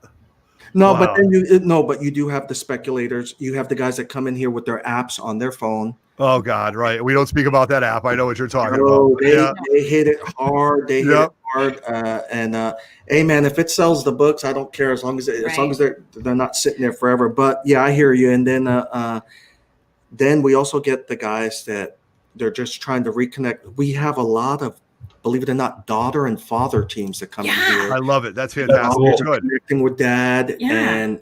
No, Wow. but then you do have the speculators. You have the guys that come in here with their apps on their phone. Oh God, right. We don't speak about that app. I know what you're talking Oh, about. they hit it hard. They hit it hard. Hey man, if it sells the books, I don't care as long as they're not sitting there forever. But yeah, I hear you. And then we also get the guys that they're just trying to reconnect. We have a lot of, believe it or not, daughter and father teams that come in here. I love it. That's fantastic. They're It's good. connecting with dad, Yeah. and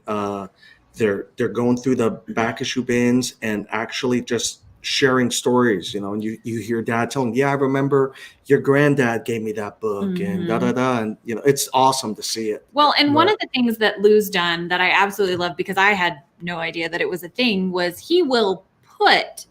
they're going through the back issue bins and actually just sharing stories, and you hear dad telling, yeah, I remember your granddad gave me that book, and and it's awesome to see it. Well, and one of the things that Lou's done that I absolutely love, because I had no idea that it was a thing, was he will put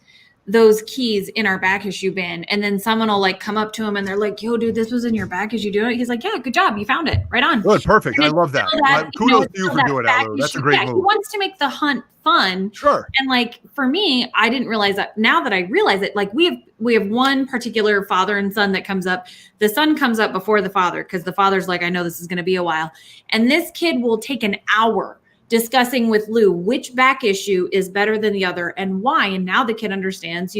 those keys in our back issue bin, and then someone will come up to him and they're like, yo dude, this was in your back issue, do it. He's like, yeah, good job, you found it, right on. Good, perfect. I love that. Kudos to you for doing that, Lou. That's a great move. He wants to make the hunt fun. Sure. And for me, I didn't realize that. Now that I realize it, we have one particular father and son that comes up. The son comes up before the father because the father's like, I know this is going to be a while. And this kid will take an hour discussing with Lou which back issue is better than the other and why. And now the kid understands,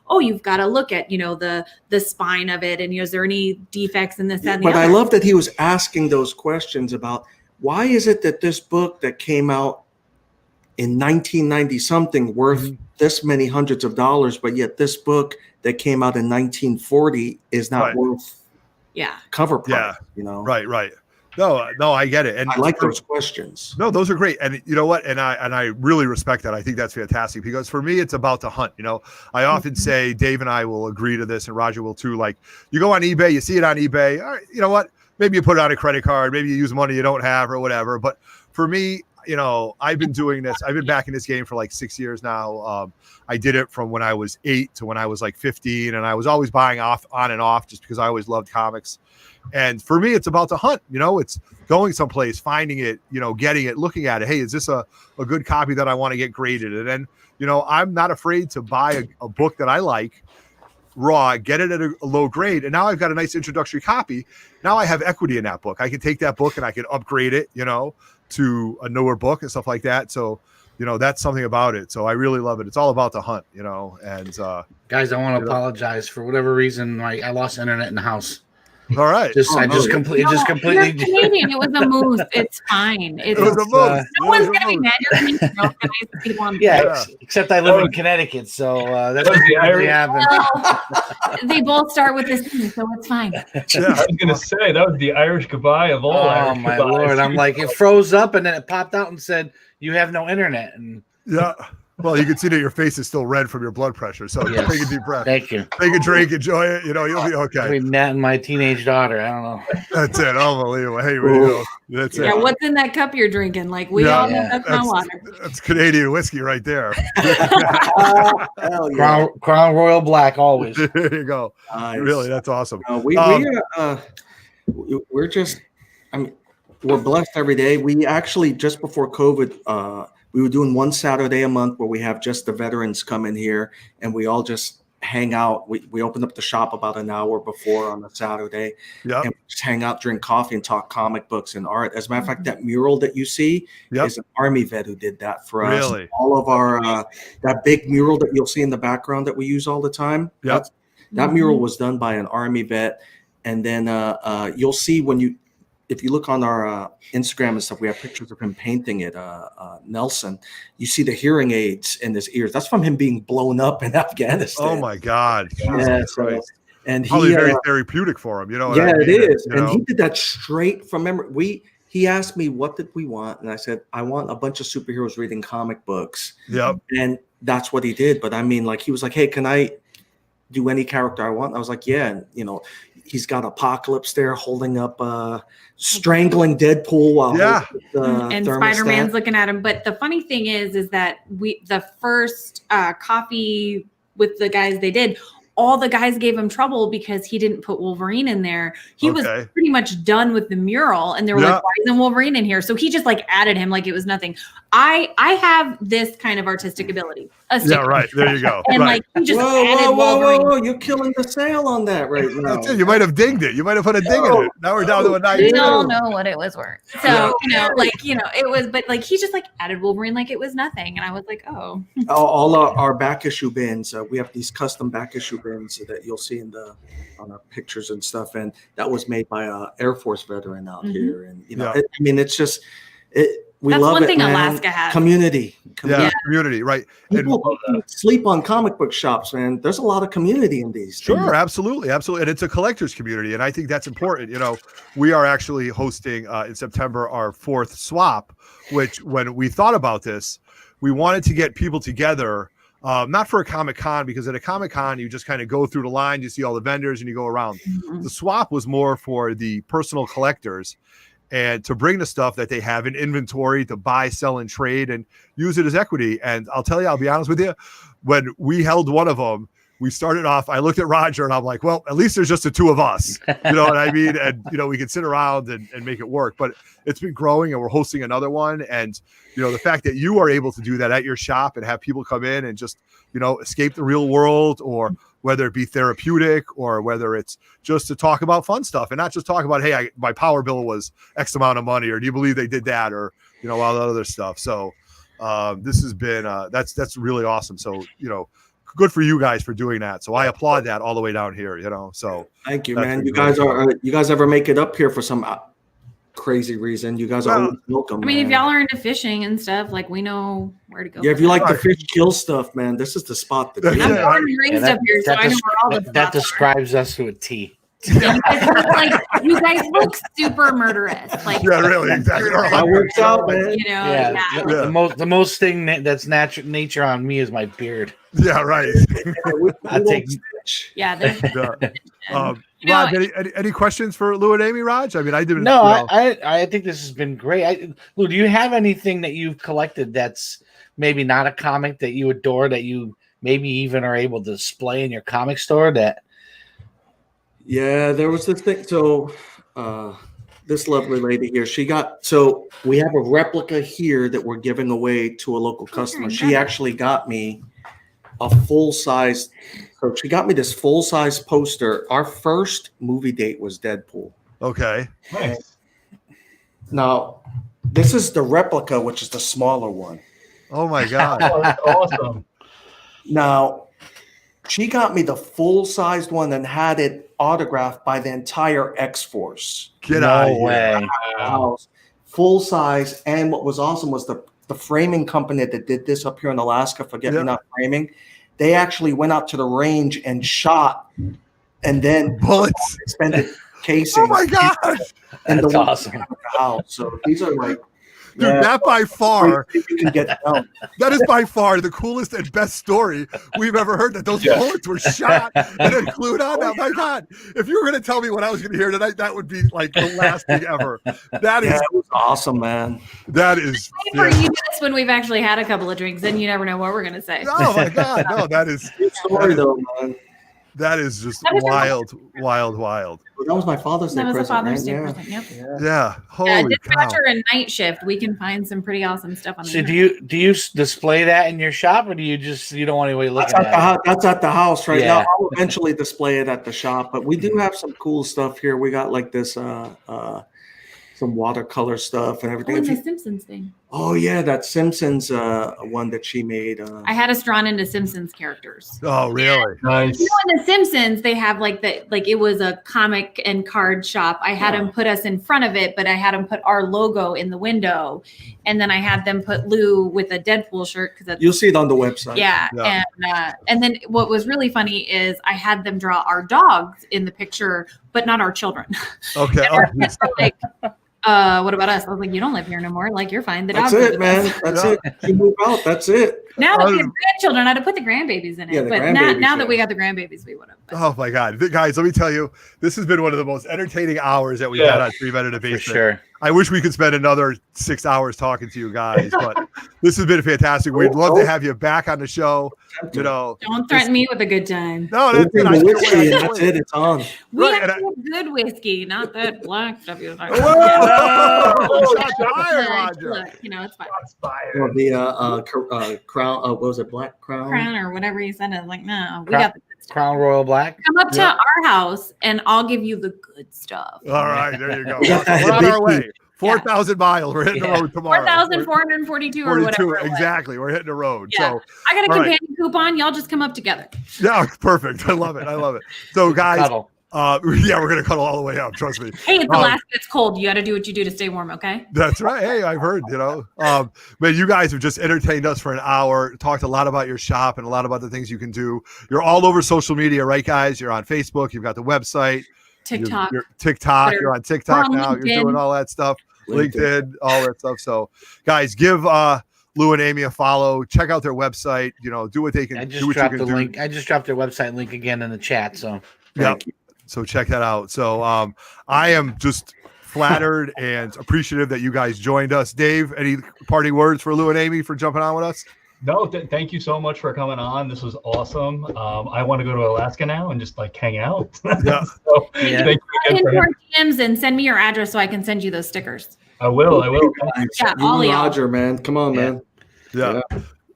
oh, you've got to look at, the spine of it. And, is there any defects in this, that, and the other? I love that he was asking those questions about why is it that this book that came out in 1990 something worth this many hundreds of dollars, but yet this book that came out in 1940 is not worth cover price, Right. No, I get it. And I like those questions. No, those are great. And you know what? And I really respect that. I think that's fantastic because for me, it's about the hunt. I often say, Dave and I will agree to this and Roger will too. You go on eBay, you see it on eBay. All right, you know what? Maybe you put it on a credit card, maybe you use money you don't have or whatever. But for me, I've been doing this. I've been back in this game for 6 years now. I did it from when I was 8 to when I was 15, and I was always buying on and off just because I always loved comics. And for me, it's about the hunt. It's going someplace, finding it, getting it, looking at it. Hey, is this a good copy that I want to get graded? And then, I'm not afraid to buy a book that I like raw, get it at a low grade. And now I've got a nice introductory copy. Now I have equity in that book. I can take that book and I can upgrade it, to a newer book and stuff like that. So, that's something about it. So I really love it. It's all about the hunt, and guys, I want to apologize for whatever reason. I lost internet in the house. All right. Completely. You're Canadian. It was a moose. It's fine. It was a moose. No one's gonna be mad. You're Canadian. No nice people on except I live in Connecticut, so that's what usually happens. Well, they both start with this thing, so it's fine. I was gonna say that was the Irish goodbye of all. Oh my lord! I'm like, it froze up and then it popped out and said, "You have no internet." And yeah. Well, you can see that your face is still red from your blood pressure. So take a deep breath. Thank you. Take a drink, enjoy it. You'll be okay. Between that and my teenage daughter, I don't know. That's it. Unbelievable. Hey, that's it. Yeah, what's in that cup you're drinking? Like we all know that's not water. That's Canadian whiskey right there. Crown Royal Black always. There you go. Nice. Really, that's awesome. We're just, we're blessed every day. We actually, just before COVID, we were doing one Saturday a month where we have just the veterans come in here and we all just hang out. We opened up the shop about an hour before on a Saturday, and we just hang out, drink coffee, and talk comic books and art. As a matter of fact, that mural that you see is an Army vet who did that for us. Really? All of our that big mural that you'll see in the background that we use all the time. That mural was done by an Army vet, and then you'll see if you look on our Instagram and stuff, we have pictures of him painting it. Nelson, you see the hearing aids in his ears. That's from him being blown up in Afghanistan. Oh my God! Yeah, and probably very therapeutic for him. It is. And he did that straight from memory. He asked me, "What did we want?" And I said, "I want a bunch of superheroes reading comic books." Yep. And that's what he did. But he was like, "Hey, can I do any character I want?" And I was like, "Yeah." And he's got Apocalypse there holding up, strangling Deadpool while and Spider-Man's looking at him. But the funny thing is that the first coffee with the guys they did, all the guys gave him trouble because he didn't put Wolverine in there. He was pretty much done with the mural, and they were like, "Why isn't Wolverine in here?" So he just added him like it was nothing. I have this kind of artistic ability. Yeah, right. There you go. And he just added Wolverine. Whoa! You're killing the sale on that right now. That's it. You might have dinged it. You might have put a ding in it. Now we're down to a 9. We all know what it was worth. So it was, but he just added Wolverine like it was nothing, and I was like, oh. All our back issue bins. We have these custom back issue bins that you'll see on our pictures and stuff, and that was made by an Air Force veteran out here, and it's just it. We That's love one it, thing man. Alaska has. Community. Yeah, community, right. People sleep on comic book shops, man. There's a lot of community in these. Sure, absolutely. And it's a collector's community, and I think that's important. We are actually hosting in September our 4th swap, which when we thought about this, we wanted to get people together, not for a Comic-Con, because at a Comic-Con, you just kind of go through the line, you see all the vendors, and you go around. The swap was more for the personal collectors, and to bring the stuff that they have in inventory to buy, sell, and trade and use it as equity. And I'll be honest with you, when we held one of them, we started off, I looked at Roger and I'm like, well, at least there's just the two of us, you know what I mean? And, we can sit around and make it work, but it's been growing and we're hosting another one. And, the fact that you are able to do that at your shop and have people come in and just, escape the real world, or whether it be therapeutic or whether it's just to talk about fun stuff and not just talk about, hey, my power bill was X amount of money, or do you believe they did that, or, all that other stuff. So this has been, that's really awesome. So, good for you guys for doing that. So I applaud that all the way down here, so. Thank you, man. You guys ever make it up here for some crazy reason, you guys are welcome. I mean, if y'all are into fishing and stuff, we know where to go. Yeah, if you like the fish kill stuff, man, this is the spot. I'm born and raised up here, so I know where all the that describes us to a T. Yeah, you guys look super murderous. Really, exactly. That works out, man. The most thing that's nature on me is my beard. Yeah, right. I take. Raj, any questions for Lou and Amy, Raj? I mean, I didn't. No, I think this has been great. Lou, do you have anything that you've collected that's maybe not a comic that you adore, that you maybe even are able to display in your comic store? Yeah, there was this thing. So this lovely lady here, we have a replica here that we're giving away to a local customer. She actually got me a full-size. So she got me this full-size poster. Our first movie date was Deadpool. Okay. Nice. Now, this is the replica, which is the smaller one. Oh my God. Oh, that's awesome. Now, She got me the full-sized one and had it autographed by the entire X-Force. Get out of way. here. Wow. Full size. And what was awesome was the framing company that did this up here in Alaska, Forget Me Not Framing. They actually went out to the range and shot, and then Bullets. expended casing. Oh my gosh. And That's the ones awesome. out of the house. So these are like, Dude, that by far, you can get down. that is by far the coolest and best story we've ever heard, that those bullets were shot and then glued on. Now, my God, if you were going to tell me what I was going to hear tonight, that would be like the last thing ever. That is It was awesome, man. that is. For you this when we've actually had a couple of drinks, and you never know what we're gonna say. Oh my God, no, that is Good story though, man. that is just That is wild, wild, wild. That was my Father's Day That was a present. Father's Day man. present. Yep. Yeah. Yeah, holy Yeah, cow. dispatcher and night shift. We can find some pretty awesome stuff on the So internet. do you display that in your shop, or do you don't want anybody That's looking at, the, at it? that's at the house right Yeah. now. I'll eventually display it at the shop, but we do have some cool stuff here. We got like this some watercolor stuff and Oh, everything. and If the you- Simpsons thing. oh yeah, that Simpsons one that she made. I had us drawn into Simpsons characters. Oh, really? Nice. You know, in the Simpsons, they have like it was a comic and card shop. I had them put us in front of it, but I had them put our logo in the window, and then I had them put Lou with a Deadpool shirt because You'll see it on the website. yeah. And then what was really funny is I had them draw our dogs in the picture, but not our children. Okay. And our kids were like, what about us? I was like, you don't live here no more. Like, you're fine. The That's dogs live it, with us. man. That's it. You move out. That's it. Now that we have grandchildren, I had to put the grandbabies in it. Yeah, the but grandbabies, now that yeah. we got the grandbabies, we would have. Oh my God, guys! Let me tell you, this has been one of the most entertaining hours that we've had on Three Men in a For Basement. sure. I wish we could spend another 6 hours talking to you guys, but this has been fantastic. We'd love to have you back on the show. You know, Don't threaten me with a good time. no, that's it. I Open the can't whiskey, wait. and that's it. It's on. We Right, have and to have good whiskey, not that black stuff you're talking Whoa! about. Shots fired, Roger. Look, it's fine. Well, the crown. What was it? Black crown. Crown or whatever you said. I was like, no, we Crown- got the good stuff. Crown Royal Black. Come up to Yeah. our house and I'll give you the good stuff. All right, there you go. We got that We're on our big way. 4,000 miles. We're hitting the road tomorrow. 4,442 or 42, whatever. it was. exactly. We're hitting the road. Yeah. So, I got a all right. companion coupon. Y'all just come up together. yeah, perfect. I love it. I love it. So, guys, Cuddle. yeah, we're gonna cuddle all the way up. Trust me. Hey, it's Alaska. It's cold. You got to do what you do to stay warm, okay? That's right. Hey, I've heard, man, you guys have just entertained us for an hour, talked a lot about your shop and a lot about the things you can do. You're all over social media, right, guys? You're on Facebook. You've got the website. TikTok. You're TikTok. Twitter. You're on TikTok We're on now. You're LinkedIn. doing all that stuff. LinkedIn, all that stuff. So, guys, give Lou and Amy a follow. Check out their website. Do what they can I do. just What you dropped can the do. link. I just dropped their website link again in the chat. So Yeah. So check that out. So I am just flattered and appreciative that you guys joined us. Dave, any parting words for Lou and Amy for jumping on with us? No, thank you so much for coming on. This was awesome. I want to go to Alaska now and just like hang out. Yeah. So, Yeah. thank you again Into for our DMs and send me your address so I can send you those stickers. I will. Yeah, You all and of y'all. Roger, man. Come on, man. Yeah.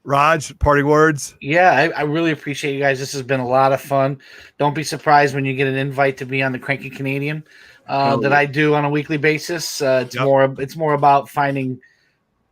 Raj, parting words. yeah, I really appreciate you guys. This has been a lot of fun. Don't be surprised when you get an invite to be on the Cranky Canadian that I do on a weekly basis. It's more about finding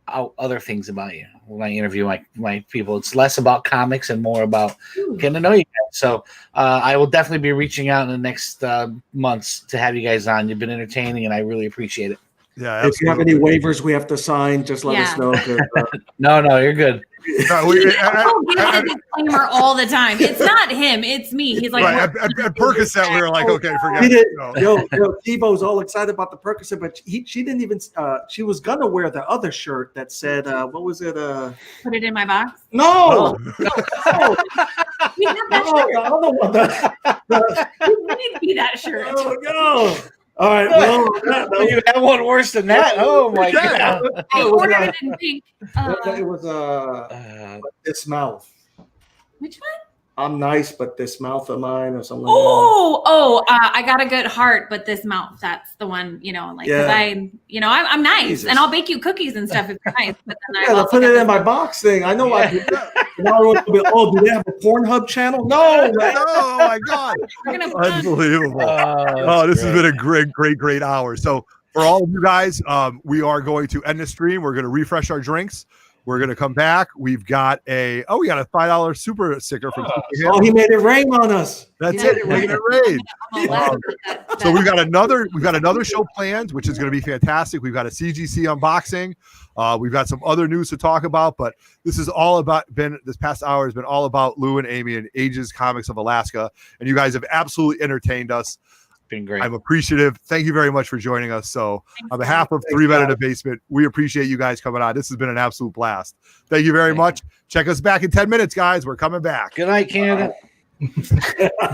out other things about you when I interview my people. It's less about comics and more about getting to know you guys. So I will definitely be reaching out in the next months to have you guys on. You've been entertaining, and I really appreciate it. Yeah. If you have any waivers we have to sign, just let us Yeah. know. 'Cause, No, you're good. Absolutely. Oh, give us a disclaimer all the time. It's not him. It's me. He's like, Right. At Percocet, we were like, okay, forget He it. did. Yo, Tebow's all excited about the Percocet, but she didn't even. She was gonna wear the other shirt that said, "What was it?" put it in my box. No, We have that no, shirt. the other one. We need to be that shirt. Oh no! All right, well, You have one worse than that. Oh my Yeah. god. I ordered it in pink. it was this mouth. Which one? I'm nice, but this mouth of mine, or something. I got a good heart, but this mouth, that's the one, because Yeah. I'm nice Jesus. and I'll bake you cookies and stuff if you're nice. But then Yeah, I put it in my box thing. I know I can. Now do they have a Pornhub channel? No, man. Oh my God. We're gonna Unbelievable. Oh, this has been a great hour. So for all of you guys, we are going to end the stream. We're going to refresh our drinks. We're gonna come back. We got a $5 super sticker from. Oh, he made it rain on us. That's it. Making it rain. So we've got another show planned, which is going to be fantastic. We've got a CGC unboxing. We've got some other news to talk about, but this past hour has been all about Lou and Amy and Aegis Comics of Alaska, and you guys have absolutely entertained us. Been great. I'm appreciative. Thank you very much for joining us. So on behalf of Three Men in the Basement, we appreciate you guys coming on. This has been an absolute blast. Thank you very much. Check us back in 10 minutes, guys. We're coming back. Good night, Canada.